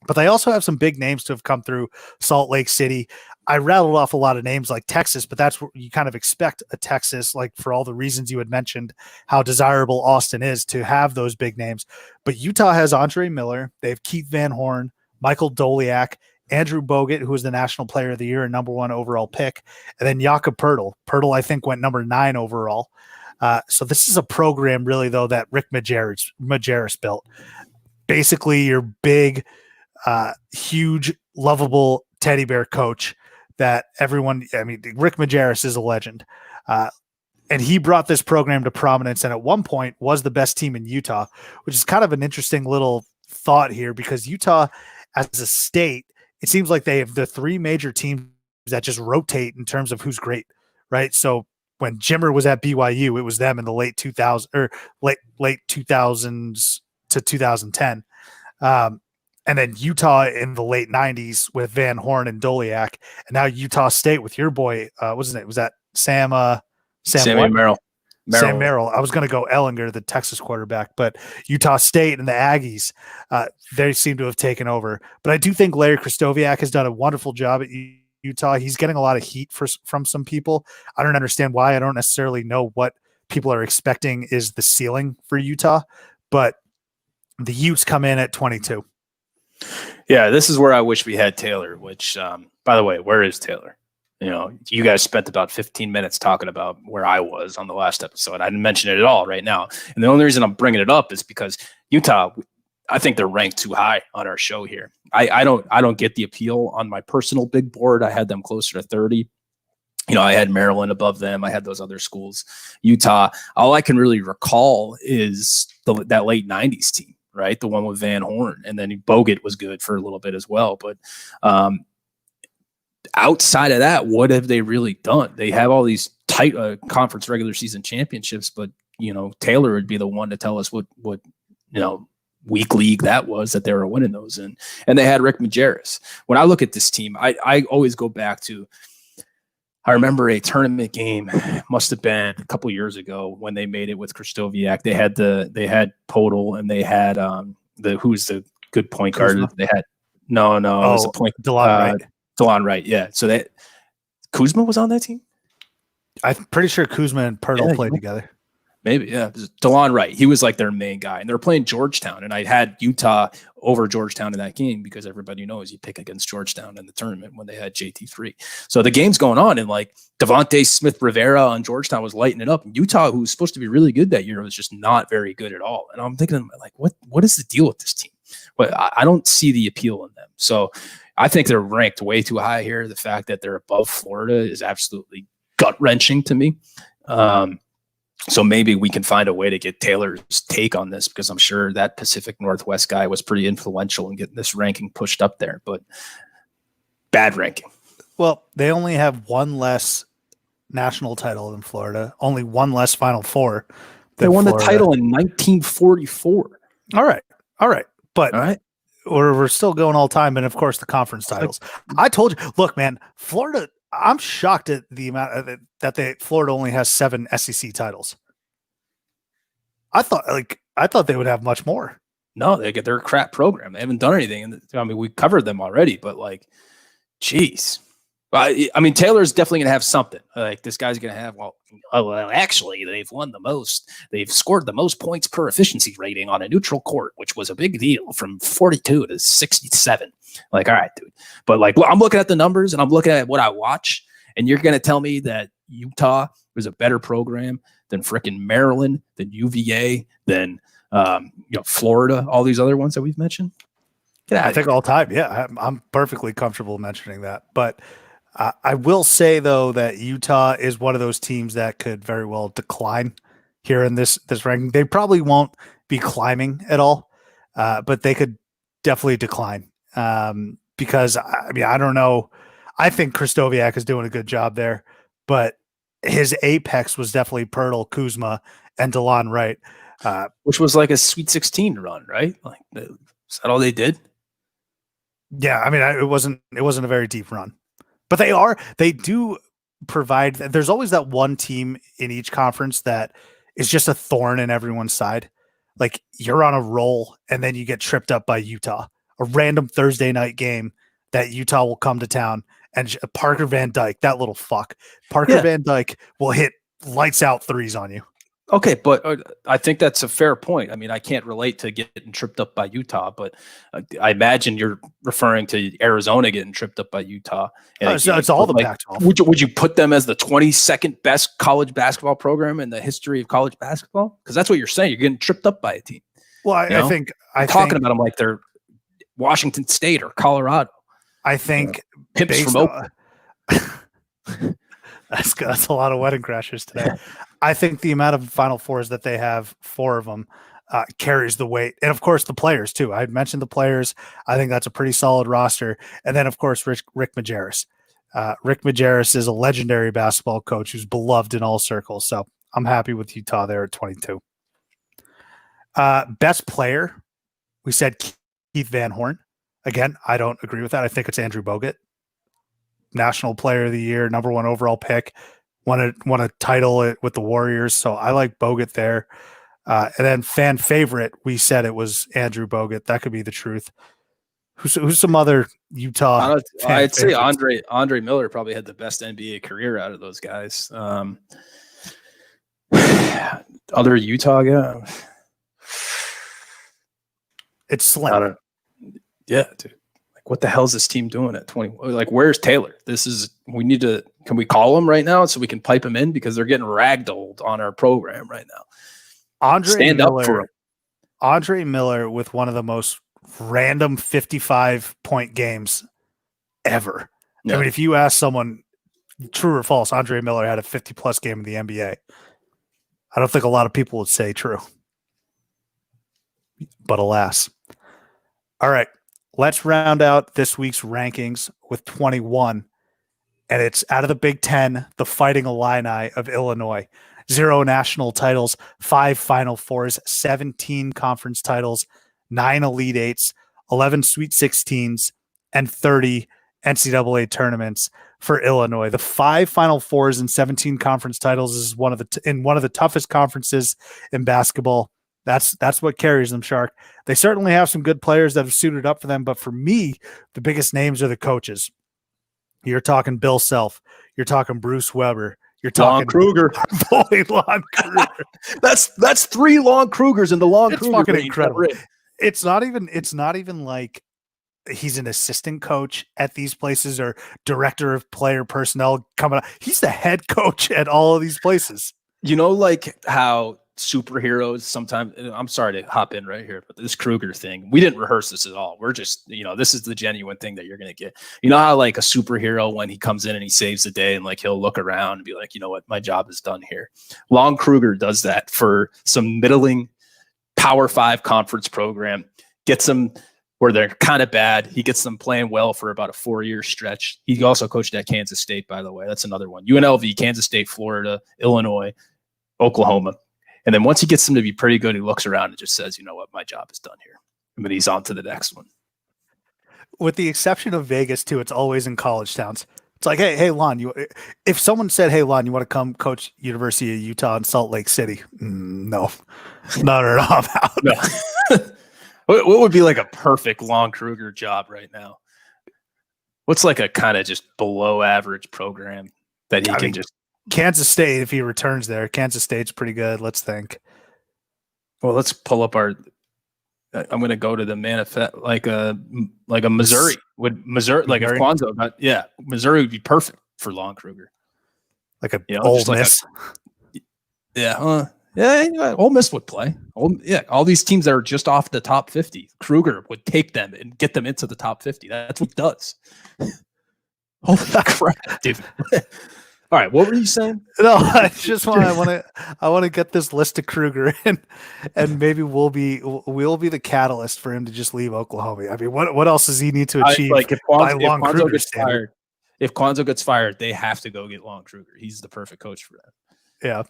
But they also have some big names to have come through Salt Lake City. I rattled off a lot of names like Texas, but that's what you kind of expect a Texas, like for all the reasons you had mentioned, how desirable Austin is to have those big names. But Utah has Andre Miller. They have Keith Van Horn, Michael Doliak, Andrew Bogut, who was the National Player of the Year and #1 overall pick, and then Jakob Poeltl. Poeltl, I think, went number 9 overall. So this is a program, really, though, that Rick Majerus built. Basically, your big huge, lovable teddy bear coach that everyone, I mean, Rick Majerus is a legend. And he brought this program to prominence and at one point was the best team in Utah, which is kind of an interesting little thought here because Utah as a state, it seems like they have the three major teams that just rotate in terms of who's great, right? So when Jimmer was at BYU, it was them in the late 2000s or late 2000s to 2010. And then Utah in the late 90s with Van Horn and Doliak. And now Utah State with your boy, what's his name? Was that Sam Merrill. Sam Merrill. I was going to go Ellinger, the Texas quarterback, but Utah State and the Aggies, they seem to have taken over. But I do think Larry Krystkowiak has done a wonderful job at Utah. He's getting a lot of heat from some people. I don't understand why. I don't necessarily know what people are expecting is the ceiling for Utah, but the Utes come in at 22. Yeah, this is where I wish we had Taylor, which, by the way, where is Taylor? You know, you guys spent about 15 minutes talking about where I was on the last episode. I didn't mention it at all right now. And the only reason I'm bringing it up is because Utah, I think they're ranked too high on our show here. I don't get the appeal on my personal big board. I had them closer to 30. You know, I had Maryland above them. I had those other schools. Utah, all I can really recall is that late 90s team, right? The one with Van Horn. And then Bogut was good for a little bit as well. But outside of that, what have they really done? They have all these tight conference regular season championships, but, you know, Taylor would be the one to tell us what weak league that was that they were winning those in. And they had Rick Majerus. When I look at this team, I always go back to, I remember a tournament game, must have been a couple years ago when they made it with Krystkowiak. They had Podol and they had who's the good point guard? They had it was a point DeLon Wright, yeah. So that Kuzma was on that team? I'm pretty sure Kuzma and Pirtle played together. Maybe, yeah. DeLon Wright. He was like their main guy. And they were playing Georgetown. And I had Utah over Georgetown in that game because everybody knows you pick against Georgetown in the tournament when they had JT3. So the game's going on and like Devontae Smith-Rivera on Georgetown was lighting it up. And Utah, who was supposed to be really good that year, was just not very good at all. And I'm thinking like, what is the deal with this team? But I don't see the appeal in them. So I think they're ranked way too high here. The fact that they're above Florida is absolutely gut-wrenching to me. So maybe we can find a way to get Taylor's take on this because I'm sure that Pacific Northwest guy was pretty influential in getting this ranking pushed up there, but bad ranking. Well, they only have one less national title than Florida, only one less Final Four. They won the title in 1944. All right. But all right. We're still going all time, and of course the conference titles. I told you, look, man, Florida. I'm shocked at the amount that Florida only has 7 SEC titles. I thought they would have much more. No, they're a crap program. They haven't done anything, and I mean we covered them already, but like, geez. I mean, Taylor's definitely going to have something. Like this guy's going to have. Well, actually, they've won the most. They've scored the most points per efficiency rating on a neutral court, which was a big deal, from 42 to 67. Like, all right, dude. But like, well, I'm looking at the numbers and I'm looking at what I watch, and you're going to tell me that Utah was a better program than frickin' Maryland, than UVA, than Florida, all these other ones that we've mentioned. I think all time. Yeah, I'm perfectly comfortable mentioning that, but. I will say, though, that Utah is one of those teams that could very well decline here in this ranking. They probably won't be climbing at all, but they could definitely decline because, I mean, I don't know. I think Krystkowiak is doing a good job there, but his apex was definitely Pirtle, Kuzma, and DeLon Wright. Which was like a Sweet 16 run, right? Like, is that all they did? Yeah, I mean, it wasn't a very deep run. But they do provide, there's always that one team in each conference that is just a thorn in everyone's side. Like you're on a roll and then you get tripped up by Utah, a random Thursday night game that Utah will come to town and Parker Van Dyke, that little fuck, Van Dyke will hit lights out threes on you. Okay, but I think that's a fair point. I mean, I can't relate to getting tripped up by Utah, but I imagine you're referring to Arizona getting tripped up by Utah. It's all the Pac-12. Would you put them as the 22nd best college basketball program in the history of college basketball? Because that's what you're saying. You're getting tripped up by a team. Well, I think talking about them like they're Washington State or Colorado. I think Pips from Oakland. That's a lot of wedding crashers today. I think the amount of Final Fours that they have, 4 of them, carries the weight. And, of course, the players, too. I had mentioned the players. I think that's a pretty solid roster. And then, of course, Rick Majerus. Rick Majerus is a legendary basketball coach who's beloved in all circles. So I'm happy with Utah there at 22. Best player, we said Keith Van Horn. Again, I don't agree with that. I think it's Andrew Bogut. National Player of the Year, number 1 overall pick, won a title with the Warriors. So I like Bogut there. And then fan favorite, we said it was Andrew Bogut. That could be the truth. Who's some other Utah? I'd say Andre Miller probably had the best NBA career out of those guys. Other Utah guy. It's slim. Yeah, dude. Like, what the hell is this team doing at 20? Like, where's Taylor? Can we call him right now so we can pipe him in, because they're getting ragdolled on our program right now. Andre Miller with one of the most random 55-point games ever. Yeah. I mean, if you ask someone true or false, Andre Miller had a 50-plus game in the NBA. I don't think a lot of people would say true. But alas. All right. Let's round out this week's rankings with 21. And it's out of the Big Ten, the Fighting Illini of Illinois. 0 national titles, 5 Final Fours, 17 conference titles, 9 Elite Eights, 11 Sweet 16s, and 30 NCAA tournaments for Illinois. The 5 Final Fours and 17 conference titles is in one of the toughest conferences in basketball. That's what carries them, Shark. They certainly have some good players that have suited up for them, but for me, the biggest names are the coaches. You're talking Bill Self. You're talking Bruce Weber. You're talking Lon Kruger. Lon Kruger. That's 3 Lon Krugers in the Lon It's Kruger. Fucking incredible. It's not even like he's an assistant coach at these places or director of player personnel coming up. He's the head coach at all of these places. You know, like how superheroes sometimes, I'm sorry to hop in right here, but this Kruger thing, we didn't rehearse this at all. We're just, this is the genuine thing that you're going to get. You know how like a superhero, when he comes in and he saves the day and like he'll look around and be like, you know what, my job is done here. Lon Kruger does that for some middling Power 5 conference program, gets them where they're kind of bad. He gets them playing well for about a 4-year stretch. He also coached at Kansas State, by the way. That's another one. UNLV, Kansas State, Florida, Illinois, Oklahoma. And then once he gets them to be pretty good, he looks around and just says, you know what, my job is done here. And then he's on to the next one. With the exception of Vegas, too, it's always in college towns. It's like, hey, Lon, if someone said, hey, Lon, you want to come coach University of Utah in Salt Lake City? No, not at all. No. What would be like a perfect Lon Kruger job right now? What's like a kind of just below average program that he can just... Kansas State, if he returns there, Kansas State's pretty good. Let's think. Well, let's pull up I'm going to go to the manifest, like a Missouri. Would Missouri, like if Kwanzaa, Missouri would be perfect for Lon Kruger. Like Ole Miss. Ole Miss would play. All these teams that are just off the top 50, Kruger would take them and get them into the top 50. That's what he does. Holy crap, dude. All right, what were you saying? No, I want to get this list of Kruger in, and maybe we'll be the catalyst for him to just leave Oklahoma. I mean, what else does he need to achieve? If Kwanzaa gets fired, they have to go get Lon Kruger. He's the perfect coach for that. Yeah.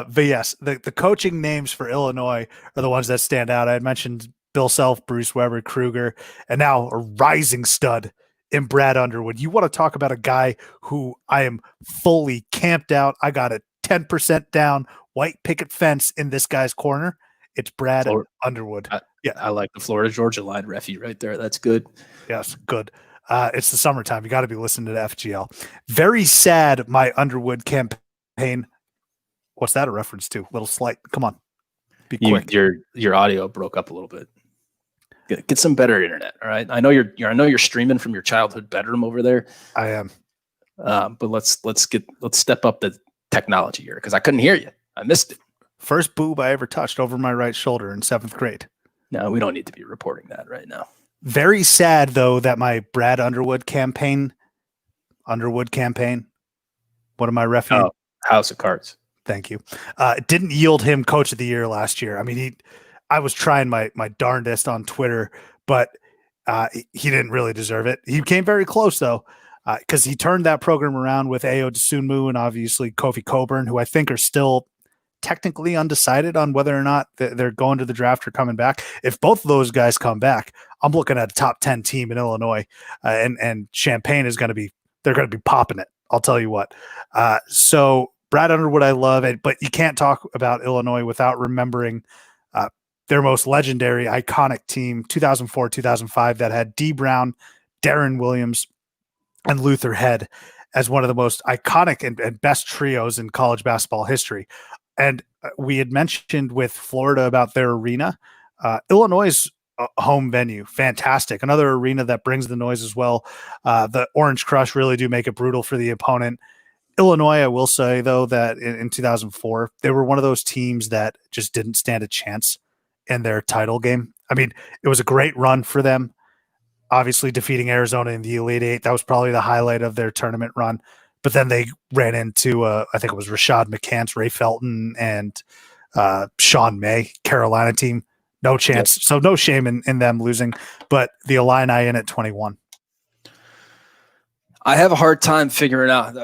But yes, the coaching names for Illinois are the ones that stand out. I had mentioned Bill Self, Bruce Weber, Kruger, and now a rising stud in Brad Underwood. You want to talk about a guy who I am fully camped out. I got a 10% down white picket fence in this guy's corner. It's Brad Underwood. I like the Florida Georgia line, Reffy, right there. That's good. Yes, good. It's the summertime. You got to be listening to the FGL. Very sad, my Underwood campaign. What's that a reference to? Little slight. Come on. Be quick. Your audio broke up a little bit. Get some better internet, all right? I know you're streaming from your childhood bedroom over there. I am. But let's step up the technology here, because I couldn't hear you. I missed it. First boob I ever touched over my right shoulder in 7th grade. No, we don't need to be reporting that right now. Very sad though that my Brad Underwood campaign, what am I referencing? Oh, House of Cards. Thank you. Didn't yield him coach of the year last year. I mean, I was trying my darndest on Twitter, but he didn't really deserve it. He came very close though, because he turned that program around with Ayo Dosunmu and obviously Kofi Coburn, who I think are still technically undecided on whether or not they're going to the draft or coming back. If both of those guys come back, I'm looking at a top 10 team in Illinois, and Champaign is going to be, they're going to be popping it. I'll tell you what. So Brad Underwood, I love it, but you can't talk about Illinois without remembering their most legendary, iconic team, 2004, 2005, that had D. Brown, Darren Williams, and Luther Head as one of the most iconic and best trios in college basketball history. And we had mentioned with Florida about their arena. Illinois' home venue, fantastic. Another arena that brings the noise as well. The Orange Crush really do make it brutal for the opponent. Illinois, I will say, though, that in 2004, they were one of those teams that just didn't stand a chance in their title game. I mean, it was a great run for them. Obviously, defeating Arizona in the Elite Eight, that was probably the highlight of their tournament run. But then they ran into, I think it was Rashad McCants, Ray Felton, and Sean May, Carolina team. No chance. Yep. So no shame in them losing. But the Illini in at 21. I have a hard time figuring out. You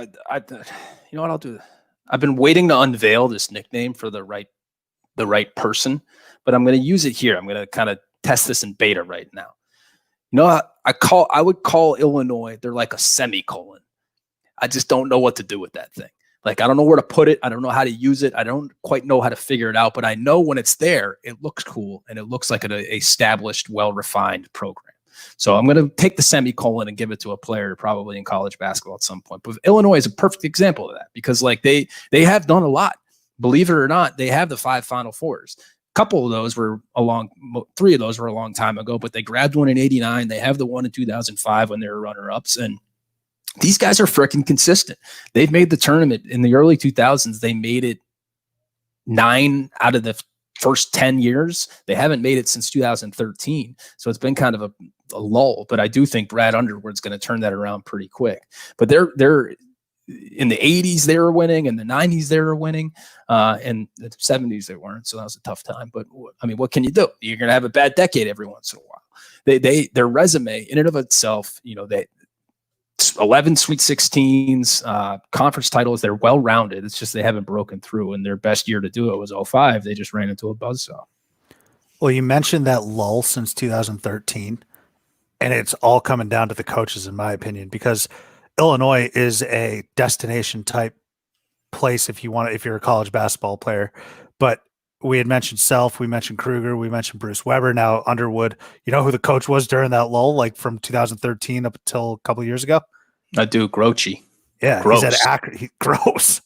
know what I'll do? I've been waiting to unveil this nickname for the right person, but I'm going to use it here. I'm going to kind of test this in beta right now. You know, I would call Illinois, they're like a semicolon. I just don't know what to do with that thing. Like, I don't know where to put it. I don't know how to use it. I don't quite know how to figure it out, but I know when it's there, it looks cool and it looks like an established, well-refined program. So I'm going to take the semicolon and give it to a player probably in college basketball at some point. But Illinois is a perfect example of that because like they have done a lot. Believe it or not, they have the 5 Final Fours. A couple of those were 3 of those were a long time ago, but they grabbed one in 89. They have the one in 2005 when they were runner-ups. And these guys are freaking consistent. They've made the tournament in the early 2000s. They made it 9 out of the first 10 years. They haven't made it since 2013. So it's been kind of a lull, but I do think Brad Underwood's going to turn that around pretty quick. But they're in the 80s they were winning, in the 90s they were winning, and the 70s they weren't. So that was a tough time. But I mean, what can you do? You're going to have a bad decade every once in a while. Their resume in and of itself, you know, they 11 Sweet 16s, conference titles. They're well rounded. It's just they haven't broken through. And their best year to do it was 05. They just ran into a buzzsaw. Well, you mentioned that lull since 2013, and it's all coming down to the coaches, in my opinion, because Illinois is a destination type place if you're a college basketball player. But we had mentioned Self, we mentioned Kruger, we mentioned Bruce Weber, now Underwood. You know who the coach was during that lull, like from 2013 up until a couple of years ago? I do. Groce. Yeah, gross. He's at Akron. Gross.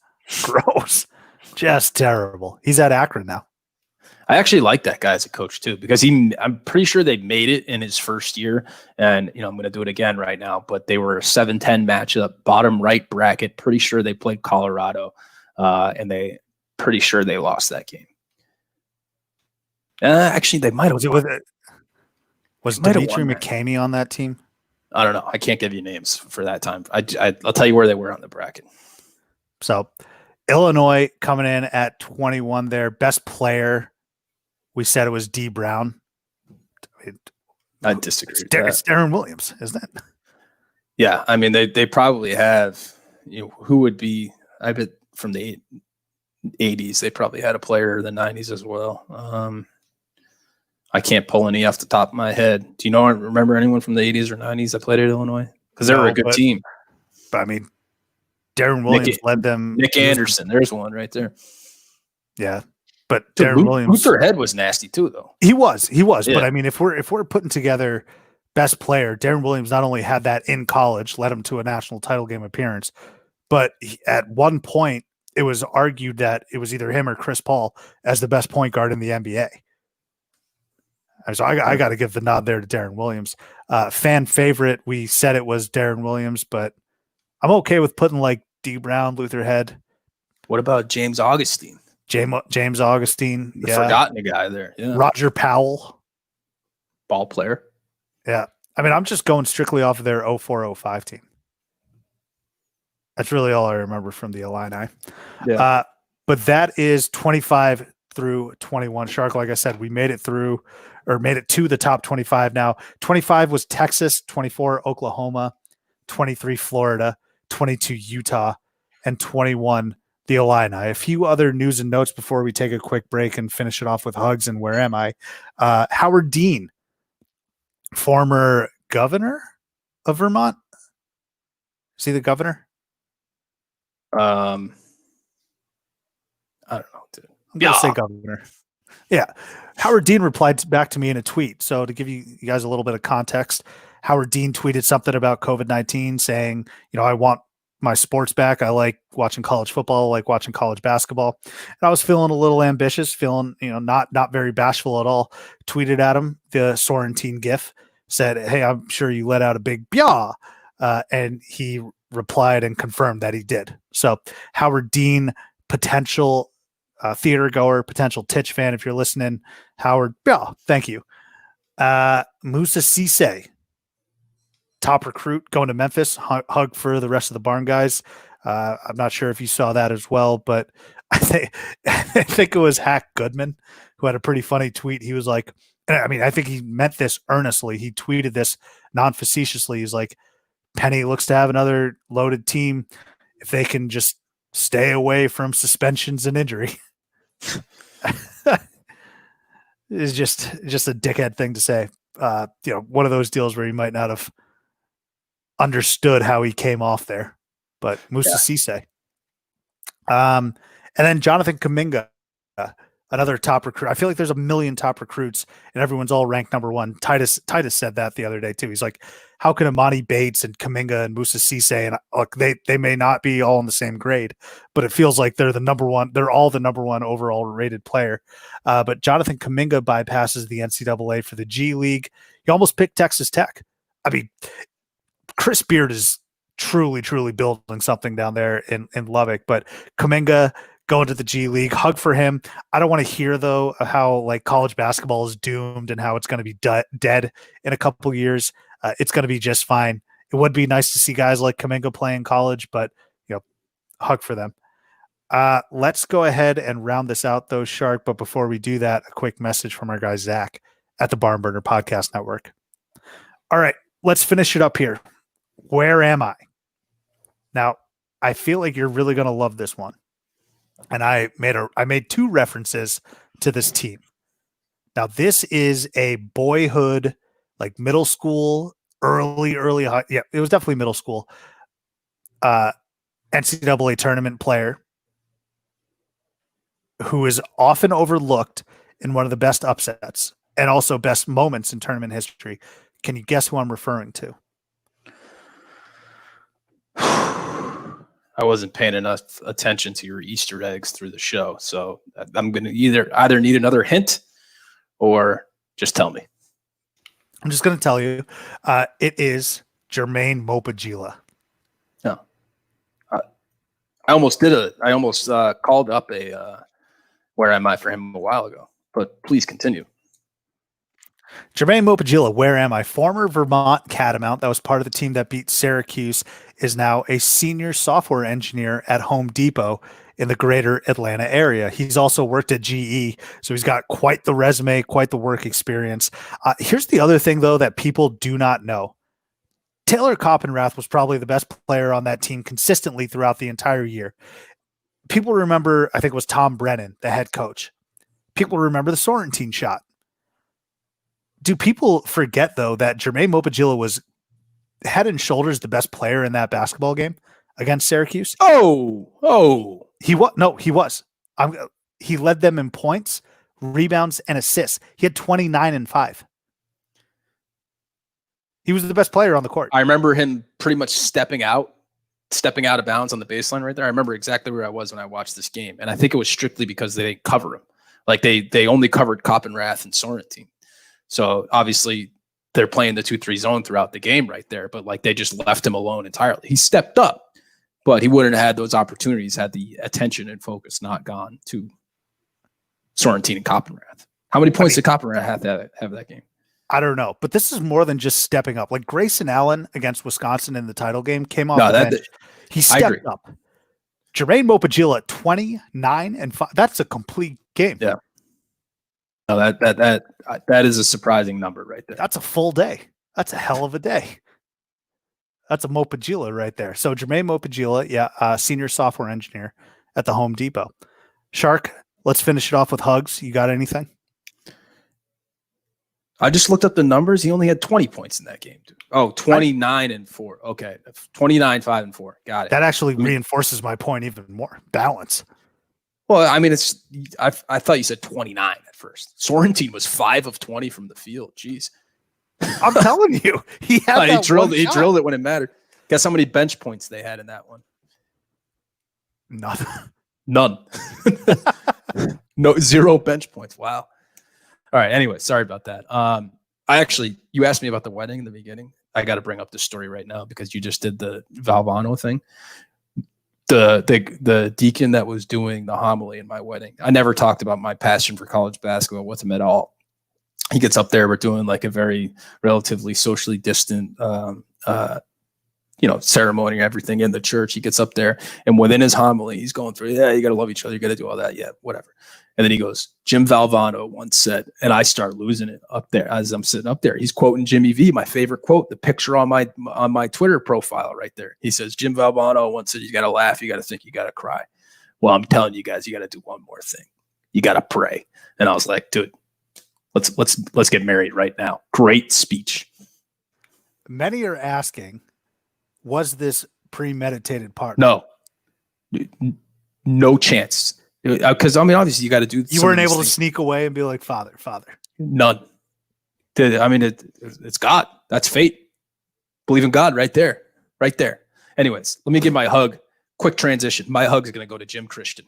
Just terrible. He's at Akron now. I actually like that guy as a coach too, because I'm pretty sure they made it in his first year. And, you know, I'm going to do it again right now, but they were a 7-10 matchup, bottom right bracket. Pretty sure they played Colorado, and they pretty sure they lost that game. Actually, they might have. Was Dimitri McCamey on that team? I don't know. I can't give you names for that time. I'll tell you where they were on the bracket. So Illinois coming in at 21 there. Best player, we said it was D. Brown. I disagree. It's Darren Williams, isn't it? Yeah. I mean, they probably have, you know, who would be, I bet from the 80s, they probably had a player in the 90s as well. I can't pull any off the top of my head. Do you remember anyone from the 80s or 90s that played at Illinois? Because they were a good team. But I mean, Darren Williams led them. Nick Anderson, there's one right there. Yeah, but Darren Williams. Luther Head was nasty too, though. He was. Yeah. But I mean, if we're putting together best player, Darren Williams not only had that in college, led him to a national title game appearance, but at one point it was argued that it was either him or Chris Paul as the best point guard in the NBA. So I got to give the nod there to Darren Williams. Fan favorite, we said it was Darren Williams, but I'm okay with putting like D. Brown, Luther Head. What about James Augustine? James Augustine. The forgotten guy there. Yeah. Roger Powell. Ball player. Yeah. I mean, I'm just going strictly off of their 0405 team. That's really all I remember from the Illini. Yeah. But that is 25 through 21. Shark, like I said, we made it through or made it to the top 25 now. 25 was Texas, 24 Oklahoma, 23 Florida, 22 Utah, and 21 the Illini. A few other news and notes before we take a quick break and finish it off with hugs and where am I? Howard Dean, former governor of Vermont. Is he the governor? I don't know, dude. I'm going to say governor. Yeah. Howard Dean replied back to me in a tweet. So to give you guys a little bit of context, Howard Dean tweeted something about COVID-19 saying, I want my sports back. I like watching college football, I like watching college basketball. And I was feeling a little ambitious, feeling, not very bashful at all. Tweeted at him the Sorrentine gif, said, "Hey, I'm sure you let out a big blah." And he replied and confirmed that he did. So Howard Dean, potential theater goer, potential Titch fan, if you're listening, Howard, thank you. Moussa Cisse, top recruit going to Memphis. Hug for the rest of the Barn guys. I'm not sure if you saw that as well, but I think it was Hack Goodman who had a pretty funny tweet. He was like, I think he meant this earnestly. He tweeted this non-facetiously. He's like, Penny looks to have another loaded team if they can just stay away from suspensions and injury. It's just a dickhead thing to say. One of those deals where he might not have understood how he came off there, but Moussa Cisse. And then Jonathan Kuminga, another top recruit. I feel like there's a million top recruits and everyone's all ranked number one. Titus said that the other day too. He's like, how can Amani Bates and Kuminga and Moussa Cisse, and look, they may not be all in the same grade, but it feels like they're the number one. They're all the number one overall rated player. But Jonathan Kuminga bypasses the NCAA for the G League. He almost picked Texas Tech. I mean, Chris Beard is truly building something down there in Lubbock, but Kuminga going to the G League, hug for him. I don't want to hear though how like college basketball is doomed and how it's going to be dead in a couple of years. It's going to be just fine. It would be nice to see guys like Kuminga play in college, but hug for them. Let's go ahead and round this out though, Shark. But before we do that, a quick message from our guy Zach at the Barn Burner Podcast Network. All right, let's finish it up here. Where am I? Now, I feel like you're really going to love this one. And I made two references to this team. Now, this is a boyhood, like middle school, early high. Yeah, it was definitely middle school. NCAA tournament player who is often overlooked in one of the best upsets and also best moments in tournament history. Can you guess who I'm referring to? I wasn't paying enough attention to your Easter eggs through the show, so I'm going to either need another hint or just tell me. I'm just going to tell you, it is Jermaine Mopagila. No, I almost called up a where am I for him a while ago, but please continue. Jermaine Mopagila, where am I? Former Vermont Catamount that was part of the team that beat Syracuse, is now a senior software engineer at Home Depot in the greater Atlanta area. He's also worked at GE, so he's got quite the resume, quite the work experience. Here's the other thing, though, that people do not know. Taylor Coppenrath was probably the best player on that team consistently throughout the entire year. People remember, I think it was Tom Brennan, the head coach. People remember the Sorrentine shot. Do people forget, though, that Jermaine Mopagila was head and shoulders the best player in that basketball game against Syracuse? He was. He led them in points, rebounds, and assists. He had 29 and 5. He was the best player on the court. I remember him pretty much stepping out of bounds on the baseline right there. I remember exactly where I was when I watched this game, and I think it was strictly because they didn't cover him. Like they only covered Coppenrath and Sorrentine. So obviously they're playing the 2-3 zone throughout the game right there, but like they just left him alone entirely. He stepped up, but he wouldn't have had those opportunities had the attention and focus not gone to Sorrentine and Coppenrath. How many points did Coppenrath have that game? I don't know, but this is more than just stepping up. Like Grayson Allen against Wisconsin in the title game came off No, the that bench. He I agree. stepped up. Jermaine Mopagila at 29 and 5. That's a complete game. Yeah. No, that is a surprising number right there. That's a full day. That's a hell of a day. That's a Mopagila right there. So Jermaine Mopagila, senior software engineer at the Home Depot. Shark, let's finish it off with hugs. You got anything? I just looked up the numbers. He only had 20 points in that game. Dude. Oh, 29 and 4. Okay. 29, 5 and 4. Got it. That actually reinforces my point even more. Balance. Well, I mean, I thought you said 29 at first. Sorrentine was 5 of 20 from the field. Jeez. I'm telling you. He had he drilled it when it mattered. Guess how many bench points they had in that one? None. No, 0 bench points. Wow. All right. Anyway, sorry about that. You asked me about the wedding in the beginning. I got to bring up this story right now because you just did the Valvano thing. The deacon that was doing the homily in my wedding. I never talked about my passion for college basketball with him at all. He gets up there. We're doing like a very relatively socially distant, ceremony and everything in the church. He gets up there and within his homily, he's going through, you got to love each other. You got to do all that. Yeah, whatever. And then he goes, Jim Valvano once said, and I start losing it up there as I'm sitting up there. He's quoting Jimmy V, my favorite quote, the picture on my Twitter profile right there. He says, Jim Valvano once said, you got to laugh, you got to think, you got to cry. Well, I'm telling you guys, you got to do one more thing. You got to pray. And I was like, dude, let's get married right now. Great speech. Many are asking, was this premeditated part? No chance. Because I mean, obviously, you got to do. You weren't able to sneak away and be like, "Father." None. I mean, it's God. That's fate. Believe in God, right there. Anyways, let me give my hug. Quick transition. My hug is going to go to Jim Christian.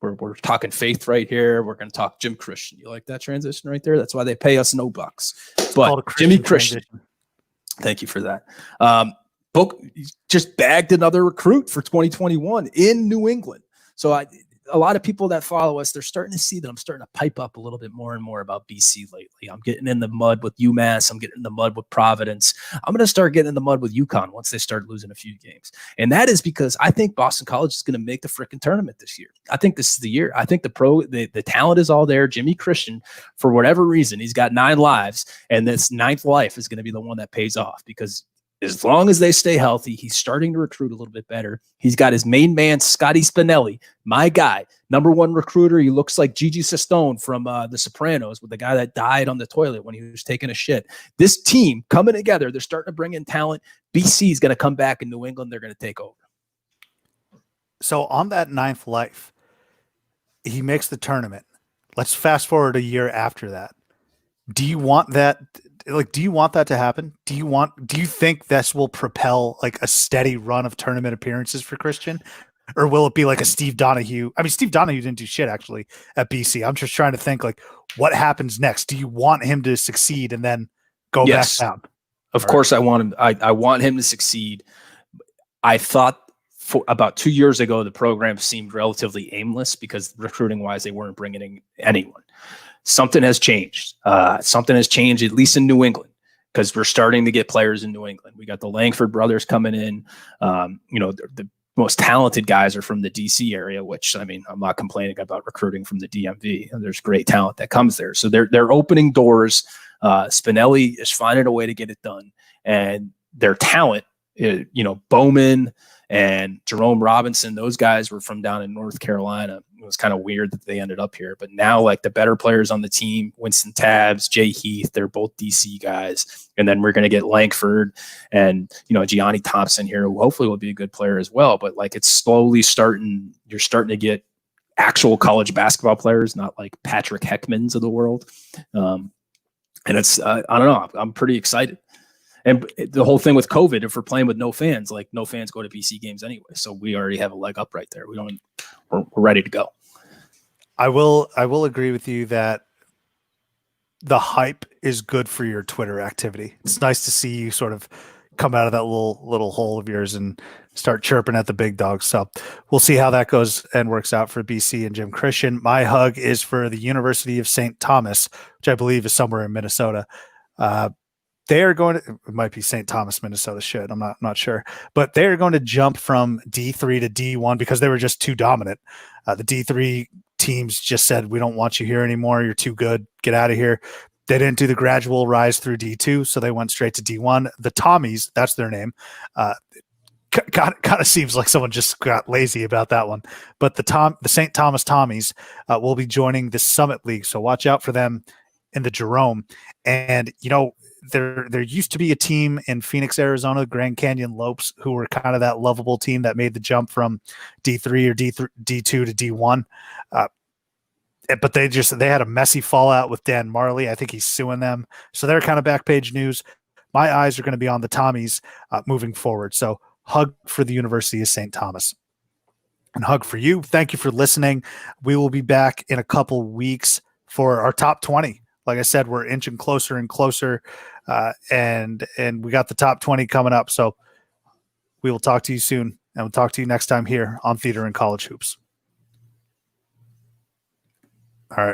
We're talking faith right here. We're going to talk Jim Christian. You like that transition right there? That's why they pay us no bucks. But Jimmy Christian. Thank you for that. Book just bagged another recruit for 2021 in New England. So a lot of people that follow us, they're starting to see that I'm starting to pipe up a little bit more and more about BC lately. I'm getting in the mud with UMass. I'm getting in the mud with Providence. I'm going to start getting in the mud with UConn once they start losing a few games. And that is because I think Boston College is going to make the freaking tournament this year. I think this is the year. I think the talent is all there. Jimmy Christian, for whatever reason, he's got 9 lives, and this 9th life is going to be the one that pays off because as long as they stay healthy, he's starting to recruit a little bit better. He's got his main man, Scotty Spinelli, my guy, #1 recruiter. He looks like Gigi Sistone from The Sopranos with the guy that died on the toilet when he was taking a shit. This team coming together, they're starting to bring in talent. BC is going to come back in New England. They're going to take over. So on that 9th life, he makes the tournament. Let's fast forward a year after that. Do you want that? Do you want that to happen? Do you think this will propel like a steady run of tournament appearances for Christian? Or will it be like a Steve Donahue? I mean, Steve Donahue didn't do shit actually at BC. I'm just trying to think like what happens next. Do you want him to succeed and then go back down? Of course I want him. I want him to succeed. I thought for about 2 years ago, the program seemed relatively aimless because recruiting wise, they weren't bringing in anyone. Something has changed. Something has changed, at least in New England, because we're starting to get players in New England. We got the Langford brothers coming in. The most talented guys are from the DC area, which, I mean, I'm not complaining about recruiting from the DMV. There's great talent that comes there. So they're opening doors. Spinelli is finding a way to get it done. And their talent, Bowman and Jerome Robinson, those guys were from down in North Carolina. It was kind of weird that they ended up here. But now, like, the better players on the team, Winston Tabbs, Jay Heath, they're both DC guys. And then we're going to get Langford and, Gianni Thompson here, who hopefully will be a good player as well. But, like, it's slowly you're starting to get actual college basketball players, not like Patrick Heckmans of the world. And it's, I don't know, I'm pretty excited. And the whole thing with COVID, if we're playing with no fans, like no fans go to BC games anyway. So we already have a leg up right there. We're ready to go. I will agree with you that the hype is good for your Twitter activity. It's nice to see you sort of come out of that little hole of yours and start chirping at the big dogs. So we'll see how that goes and works out for BC and Jim Christian. My hug is for the University of St. Thomas, which I believe is somewhere in Minnesota. They are going to, it might be St. Thomas, Minnesota shit. I'm not sure, but they're going to jump from D3 to D1 because they were just too dominant. The D3 teams just said, we don't want you here anymore. You're too good. Get out of here. They didn't do the gradual rise through D2, so they went straight to D1. The Tommies, that's their name. Kind of seems like someone just got lazy about that one. But the St. Thomas Tommies will be joining the Summit League, so watch out for them in the Jerome. And there used to be a team in Phoenix, Arizona, Grand Canyon Lopes, who were kind of that lovable team that made the jump from D3 or D2 to D1. But they had a messy fallout with Dan Marley. I think he's suing them. So they're kind of back page news. My eyes are going to be on the Tommies moving forward. So hug for the University of St. Thomas. And hug for you. Thank you for listening. We will be back in a couple weeks for our top 20. Like I said, we're inching closer and closer, and we got the top 20 coming up. So we will talk to you soon, and we'll talk to you next time here on Theater and College Hoops.